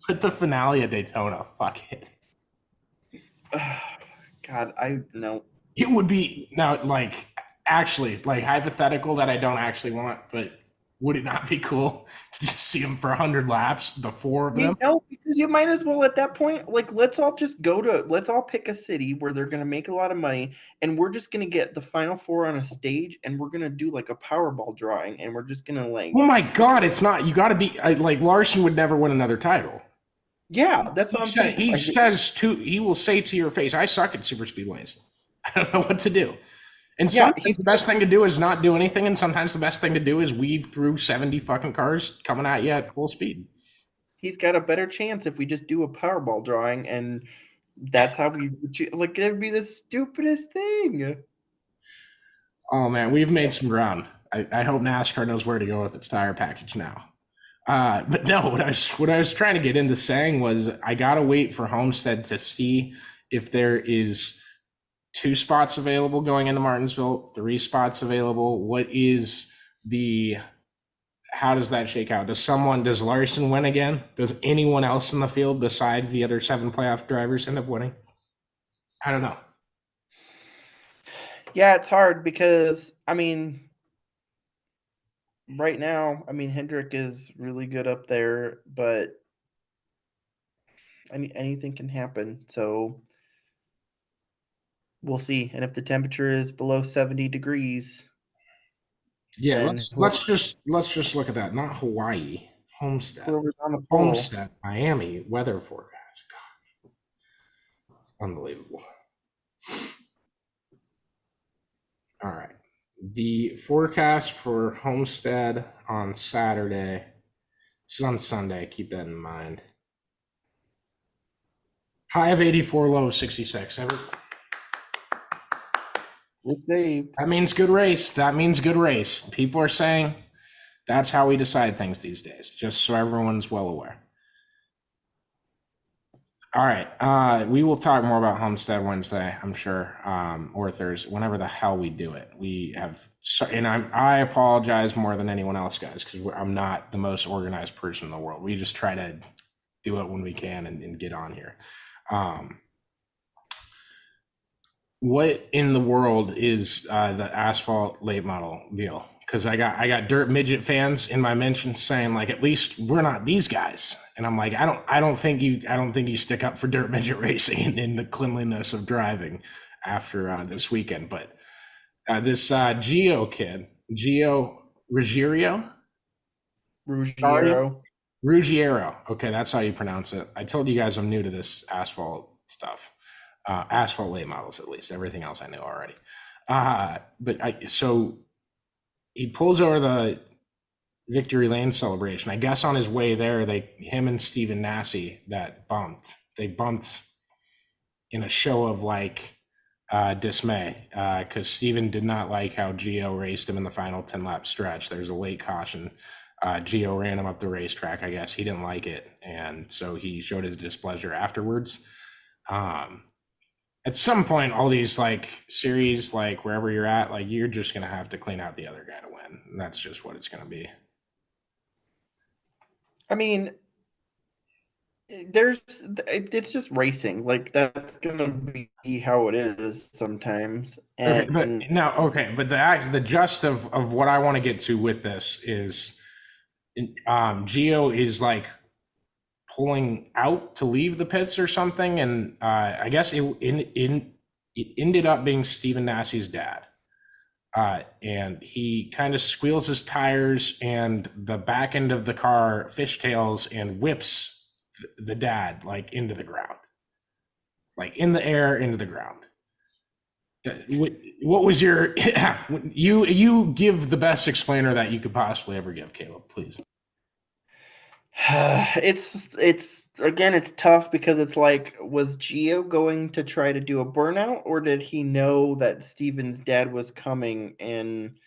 Put the finale at Daytona. Fuck it. God, I know. It would be now, like, actually, like, hypothetical that I don't actually want, but would it not be cool to just see them for 100 laps, the 4 of them? No, because you might as well at that point, like, let's all pick a city where they're going to make a lot of money, and we're just going to get the final 4 on a stage, and we're going to do, like, a Powerball drawing, and we're just going to, like... Oh, my God, it's not... You got to be... like, Larson would never win another title. Yeah, that's what I'm saying. He will say to your face, I suck at super speedways. I don't know what to do. And Yeah, sometimes the best thing to do is not do anything, and sometimes the best thing to do is weave through 70 fucking cars coming at you at full speed. he's got a better chance if we just do a Powerball drawing, and that's how we like. It'd be the stupidest thing. Oh man, we've made some ground. I hope NASCAR knows where to go with its tire package now. But no, what I was trying to get into saying was I gotta wait for Homestead to see if there is 2 spots available going into Martinsville, 3 spots available. What is the how does that shake out? Does Larson win again? Does anyone else in the field besides the other 7 playoff drivers end up winning? I don't know. Yeah, it's hard because I mean, right now, I mean Hendrick is really good up there, but anything can happen. So we'll see. And if the temperature is below 70 degrees, Yeah, then let's just look at that. Not Hawaii, Homestead, whoever's on the pole. Homestead, Miami weather forecast. God, unbelievable. All right, the forecast for Homestead on Saturday. This is on Sunday. Keep that in mind. High of 84, low of 66. We'll see. That means good race. That means good race. People are saying that's how we decide things these days, just so everyone's well aware. All right. We will talk more about Homestead Wednesday, I'm sure, or Thursday, whenever the hell we do it. We have, and I apologize more than anyone else, guys, because I'm not the most organized person in the world. We just try to do it when we can and get on here. What in the world is the asphalt late model deal? Because I got dirt midget fans in my mentions saying like at least we're not these guys, and I'm like I don't think you stick up for dirt midget racing in the cleanliness of driving after this weekend. But this Gio kid, Gio Ruggiero, Ruggiero. Ruggiero. Okay, that's how you pronounce it. I told you guys I'm new to this asphalt stuff. Asphalt late models, at least. Everything else I know already. So he pulls over the Victory Lane celebration. I guess on his way there, him and Stephen Nasse They bumped in a show of like dismay because Stephen did not like how Gio raced him in the final 10-lap stretch. There's a late caution. Gio ran him up the racetrack. I guess he didn't like it, and so he showed his displeasure afterwards. At some point, all these like series, like wherever you're at, like you're just gonna have to clean out the other guy to win. And that's just what it's gonna be. I mean, it's just racing. Like that's gonna be how it is sometimes. Okay, but And no, okay, but the gist of what I want to get to with this is, Gio is like pulling out to leave the pits or something, and I guess it ended up being Stephen Nasse's dad. And he kind of squeals his tires, and the back end of the car fishtails and whips the dad like into the ground, like in the air into the ground. What was your you give the best explainer that you could possibly ever give, Caleb, please. it's again, it's tough because it's like, was Gio going to try to do a burnout, or did he know that Steven's dad was coming and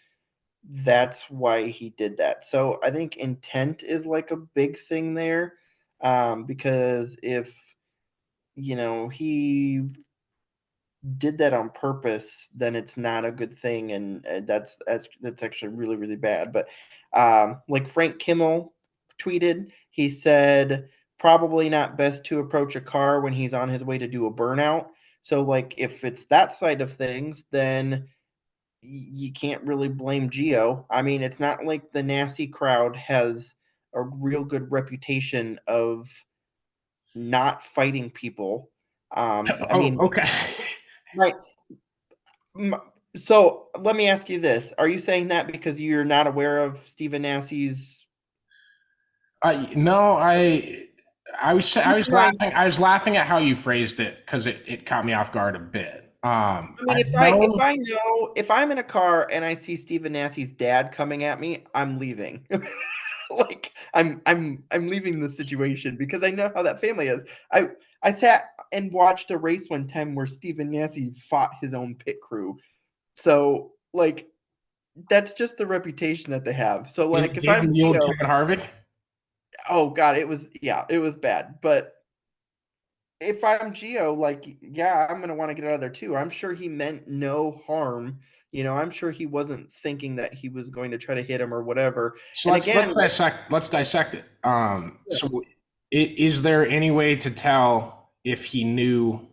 that's why he did that? So I think intent is like a big thing there, because if he did that on purpose, then it's not a good thing, and that's actually really really bad. But like Frank Kimmel tweeted, he said probably not best to approach a car when he's on his way to do a burnout. So like if it's that side of things, then you can't really blame Geo. I mean, it's not like the Nasty crowd has a real good reputation of not fighting people. I Oh, mean, okay. right. So let me ask you this: are you saying that because you're not aware of Stephen Nassie's? No, I was laughing. I was laughing at how you phrased it because it caught me off guard a bit. I mean, I if know. I know if I'm in a car and I see Stephen Nassie's dad coming at me, I'm leaving. Like I'm leaving the situation because I know how that family is. I sat and watched a race one time where Stephen Nassie fought his own pit crew. So like that's just the reputation that they have. So like if Gave him I'm the old Gio, Kevin Harvick. oh god, it was bad. But if I'm Gio, like, yeah, I'm gonna want to get out of there too. I'm sure he meant no harm. I'm sure he wasn't thinking that he was going to try to hit him or whatever. So And let's again, let's dissect let's dissect it. yeah. So is there any way to tell if he knew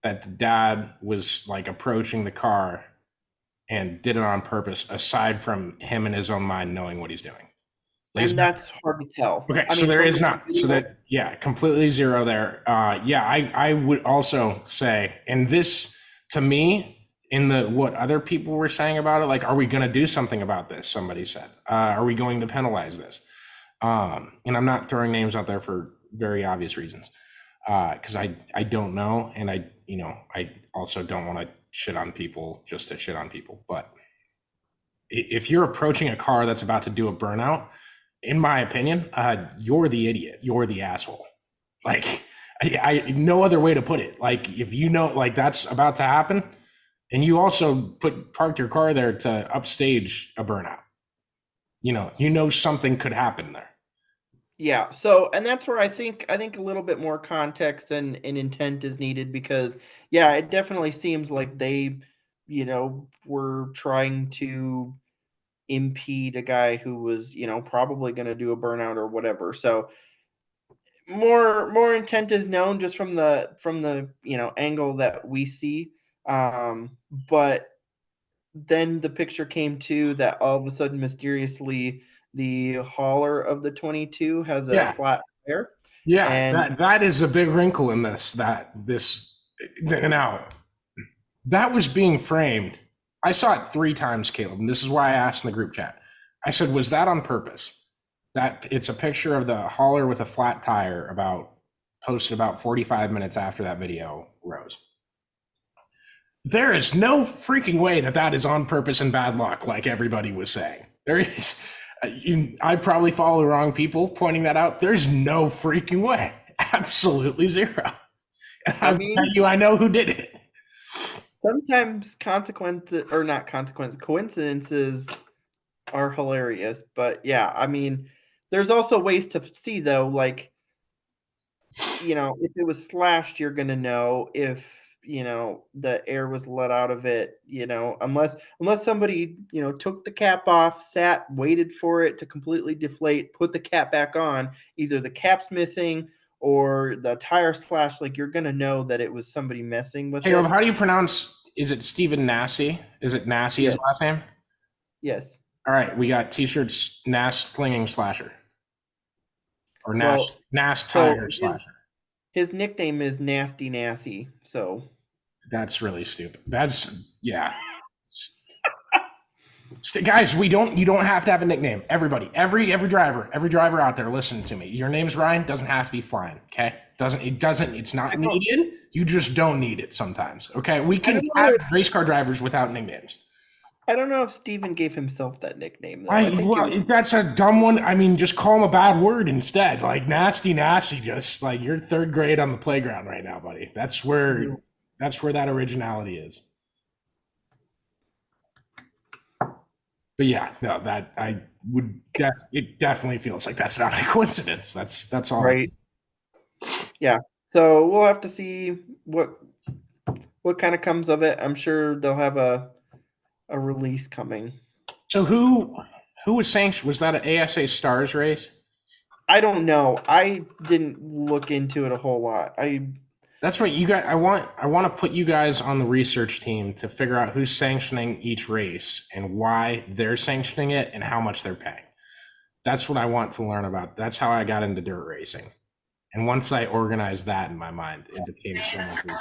that the dad was like approaching the car and did it on purpose, aside from him in his own mind knowing what he's doing? Like, And that's hard to tell. okay, I so mean, there from is the not. So video, that, yeah, completely zero there. Yeah, I would also say, and this to me, in the what other people were saying about it, like, are we going to do something about this? Somebody said, are we going to penalize this? And I'm not throwing names out there for very obvious reasons, because I don't know, and I also don't want to shit on people just to shit on people. But if you're approaching a car that's about to do a burnout, in my opinion, you're the idiot. You're the asshole. Like, no other way to put it. Like, if you know, like, that's about to happen, and you also parked your car there to upstage a burnout. Something could happen there. yeah. So, and that's where I think a little bit more context and intent is needed because, yeah, it definitely seems like they, were trying to impede a guy who was, probably going to do a burnout or whatever. So, more intent is known just from the angle that we see. But then the picture came to that all of a sudden mysteriously the hauler of the 22 has a Yeah, flat tire. yeah. And That is a big wrinkle in this. Now that was being framed. I saw it 3 times, Caleb, and this is why I asked in the group chat. I said, "Was that on purpose?" That it's a picture of the hauler with a flat tire posted about 45 minutes after that video rose. There is no freaking way that is on purpose and bad luck, like everybody was saying. There is. I probably follow the wrong people pointing that out. There's no freaking way. Absolutely zero. And I I'll tell mean, you, I know who did it. sometimes consequences or not consequences, coincidences are hilarious. But yeah, I mean, there's also ways to see though, like, if it was slashed, you're gonna know if the air was let out of it, unless somebody took the cap off, sat, waited for it to completely deflate, put the cap back on. Either the cap's missing or the tire slash. Like you're gonna know that it was somebody messing with Caleb, it. how do you pronounce? Is it Stephen Nassie? Is it Nassie his Yes, last name? yes. All right, we got t-shirts Nass Slinging Slasher or Well, Nass so Tire his Slasher. his nickname is Nasty Nassy. So That's really stupid. Yeah. Guys, you don't have to have a nickname. Everybody, every driver out there, listen to me. Your name's Ryan, doesn't have to be flying. Okay, it's not I don't needed. You just don't need it sometimes. Okay, we I can don't know have if race car drivers without nicknames. I don't know if Steven gave himself that nickname though. I think it was That's a dumb one. I mean, just call him a bad word instead. Like nasty, just like you're third grade on the playground right now, buddy. That's where that originality is. But yeah, no, that I would. It definitely feels like that's not a coincidence. That's all I can. right. Yeah. So we'll have to see what kind of comes of it. I'm sure they'll have a release coming. So who was sanctioned? Was that an ASA Stars race? I don't know. I didn't look into it a whole lot. That's right. You guys, I want to put you guys on the research team to figure out who's sanctioning each race and why they're sanctioning it and how much they're paying. That's what I want to learn about. That's how I got into dirt racing. And once I organized that in my mind, it became so much easier.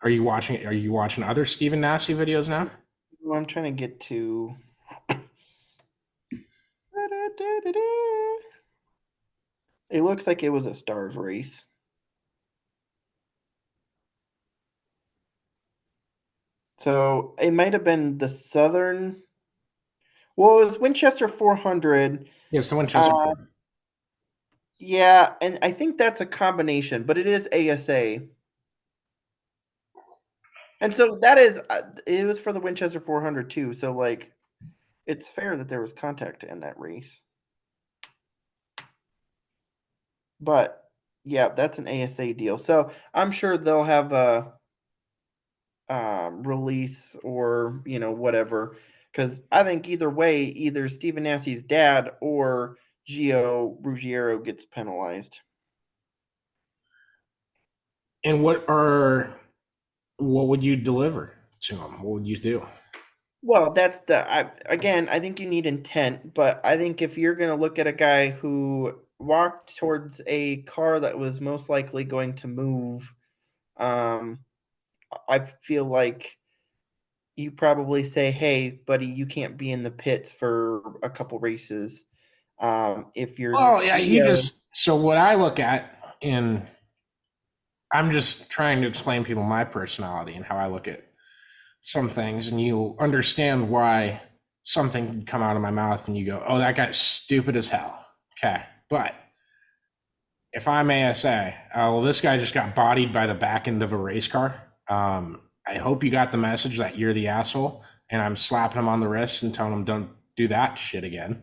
Are you watching other Stephen Nassie videos now? I'm trying to get to. It looks like it was a stars race. So it might have been the Southern. Well, it was Winchester 400. Yeah, it's the Winchester Uh, Ford. yeah, and I think that's a combination, but it is ASA. And so that is, it was for the Winchester 400 too. So, like, it's fair that there was contact in that race. But yeah, that's an ASA deal. So I'm sure they'll have a release or, whatever. Because I think either way, either Stephen Nassie's dad or Gio Ruggiero gets penalized. And what would you deliver to him? What would you do? Well, again, I think you need intent, but I think if you're going to look at a guy who walked towards a car that was most likely going to move, um, I feel like you probably say, "Hey, buddy, you can't be in the pits for a couple races." If you're Well, yeah, Geo, so what I look at in I'm just trying to explain to people my personality and how I look at some things, and you'll understand why something can come out of my mouth and you go, oh, that guy's stupid as hell. Okay. But if I'm ASA, well, this guy just got bodied by the back end of a race car. I hope you got the message that you're the asshole, and I'm slapping him on the wrist and telling him don't do that shit again.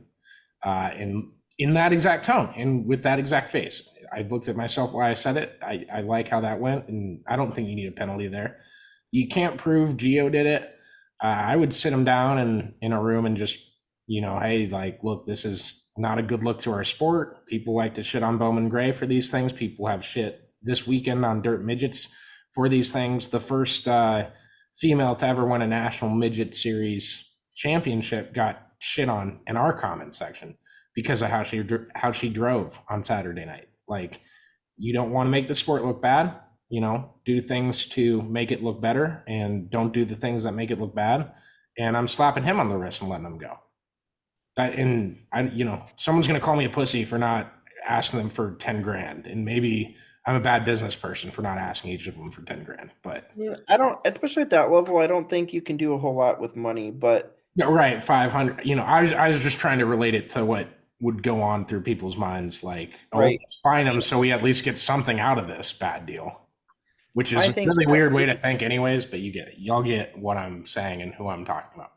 And in that exact tone and with that exact face. I looked at myself while I said it. I like how that went, and I don't think you need a penalty there. You can't prove Geo did it. I would sit him down in a room and just, hey, like, look, this is not a good look to our sport. People like to shit on Bowman Gray for these things. People have shit this weekend on dirt midgets for these things. The first female to ever win a national midget series championship got shit on in our comment section because of how she drove on Saturday night. Like, you don't want to make the sport look bad, do things to make it look better and don't do the things that make it look bad. And I'm slapping him on the wrist and letting him go. Someone's going to call me a pussy for not asking them for 10 grand. And maybe I'm a bad business person for not asking each of them for 10 grand, but I don't, especially at that level, I don't think you can do a whole lot with money. But yeah, right, 500. I was just trying to relate it to what would go on through people's minds, like, oh, right, let's fine him so we at least get something out of this bad deal, which I is a think really at weird way to least, think, anyways. But you get it. Y'all get what I'm saying and who I'm talking about.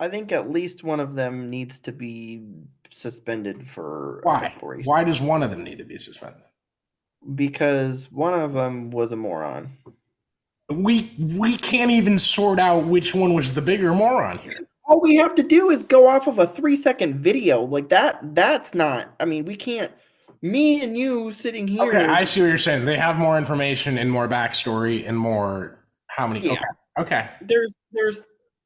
I think at least one of them needs to be suspended for a Why? couple races Why does one of them need to be suspended? because one of them was a moron. We can't even sort out which one was the bigger moron here. All we have to do is go off of a 3-second video like that. That's not. I mean, we can't. Me and you sitting Okay, I here. see what you're saying. They have more information and more backstory and more how many. Yeah, Okay, okay. there's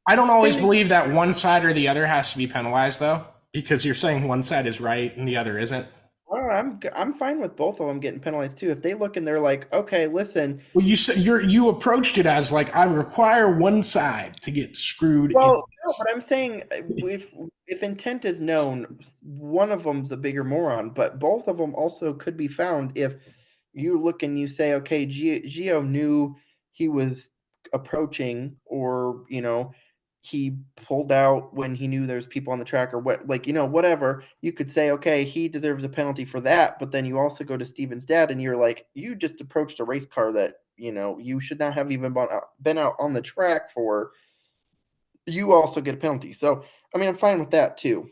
I don't always things. believe that one side or the other has to be penalized, though, because you're saying one side is right and the other isn't. I'm fine with both of them getting penalized too. If they look and they're like, okay, listen. Well, you said you approached it as like I require one side to get screwed in Well, no, this. but I'm saying if intent is known, one of them's a bigger moron, but both of them also could be found if you look and you say, okay, Gio knew he was approaching, or he pulled out when he knew there's people on the track, or what, like whatever. You could say, okay, he deserves a penalty for that, but then you also go to Steven's dad and you're like, you just approached a race car that you should not have even been out on the track for. You also get a penalty. So, I mean, I'm fine with that too.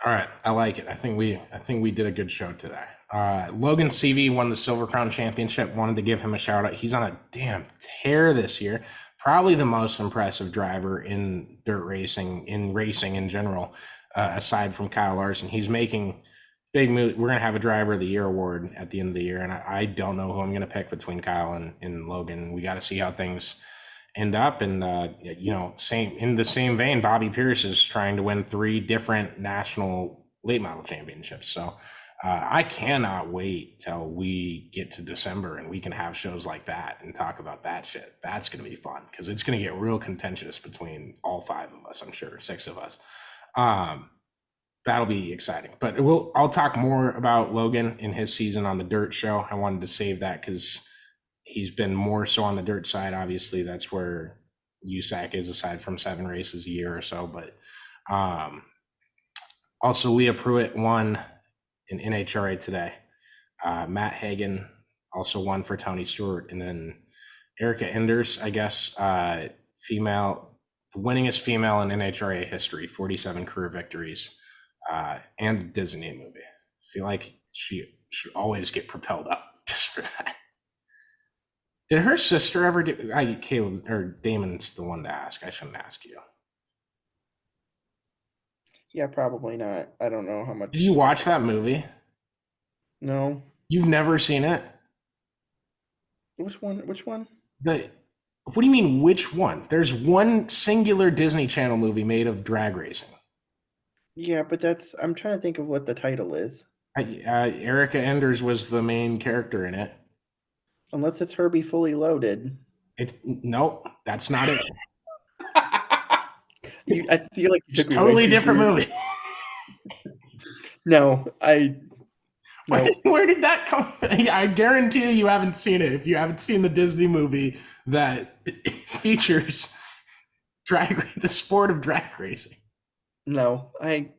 All right, I like it. I think we did a good show today. Logan CV won the Silver Crown Championship. Wanted to give him a shout out. He's on a damn tear this year. Probably the most impressive driver in dirt racing, in racing in general, aside from Kyle Larson. He's making big moves. We're gonna have a Driver of the Year award at the end of the year, and I don't know who I'm gonna pick between Kyle and Logan. We got to see how things end up. And same in the same vein, Bobby Pierce is trying to win 3 different national late model championships. So I cannot wait till we get to December and we can have shows like that and talk about that shit. That's going to be fun because it's going to get real contentious between all 5 of us. I'm sure 6 of us. That'll be exciting. But I'll talk more about Logan in his season on the Dirt Show. I wanted to save that because he's been more so on the dirt side. Obviously, that's where USAC is, aside from 7 races a year or so. But also, Leah Pruitt won in NHRA today. Matt Hagan also won for Tony Stewart. And then Erica Enders, I guess, female, the winningest female in NHRA history, 47 career victories, and a Disney movie. I feel like she should always get propelled up just for that. Did her sister ever do? Caleb or Damon's the one to ask. I shouldn't ask you. Yeah, probably not. I don't know how much. Did you watch that movie? No. You've never seen it? Which one? Which one? What do you mean, which one? There's one singular Disney Channel movie made of drag racing. Yeah, but I'm trying to think of what the title is. Erica Enders was the main character in it. Unless it's Herbie Fully Loaded. Nope, that's not it. I feel like it's a totally different movie. No. Where did that come from? I guarantee you haven't seen it if you haven't seen the Disney movie that features the sport of drag racing. No, I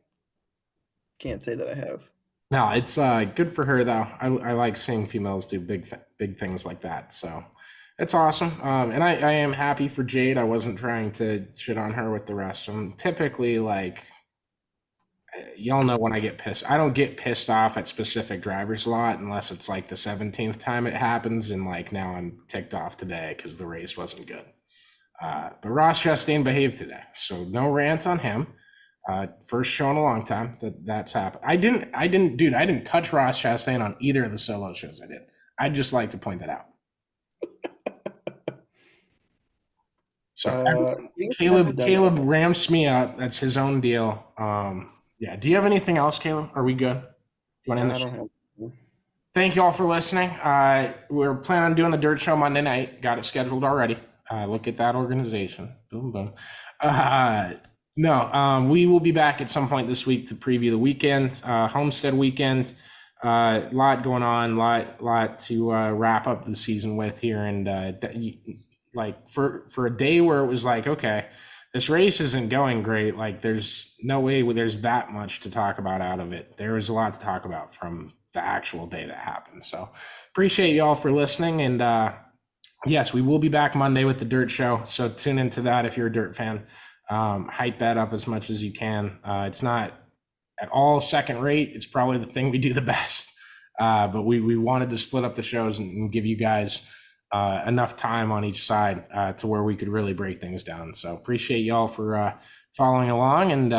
can't say that I have. No, it's good for her though. I like seeing females do big things like that. So it's awesome. And I am happy for Jade. I wasn't trying to shit on her with the rest of them. Typically, like, y'all know when I get pissed. I don't get pissed off at specific drivers a lot unless it's like the 17th time it happens. And like now I'm ticked off today because the race wasn't good. But Ross Chastain behaved today. So no rants on him. First show in a long time that's happened. I didn't touch Ross Chastain on either of the solo shows I did. I'd just like to point that out. So Caleb ramps me up. That's his own deal. Yeah. Do you have anything else, Caleb? Are we good? Do you want to end the show? Thank you all for listening. We're planning on doing the Dirt Show Monday night. Got it scheduled already. Look at that organization. Boom, boom. No, we will be back at some point this week to preview the weekend, Homestead weekend. Lot going on, lot to wrap up the season with here, and like for a day where it was like, okay, this race isn't going great. Like, there's no way there's that much to talk about out of it. There was a lot to talk about from the actual day that happened. So appreciate y'all for listening, and yes, we will be back Monday with the Dirt Show. So tune into that if you're a Dirt fan. Hype that up as much as you can. It's not at all second rate. It's probably the thing we do the best. But we wanted to split up the shows and give you guys enough time on each side to where we could really break things down. So appreciate y'all for following along. And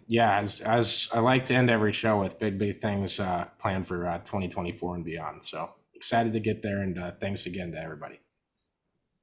yeah, as I like to end every show with big things planned for 2024 and beyond. So excited to get there. And thanks again to everybody.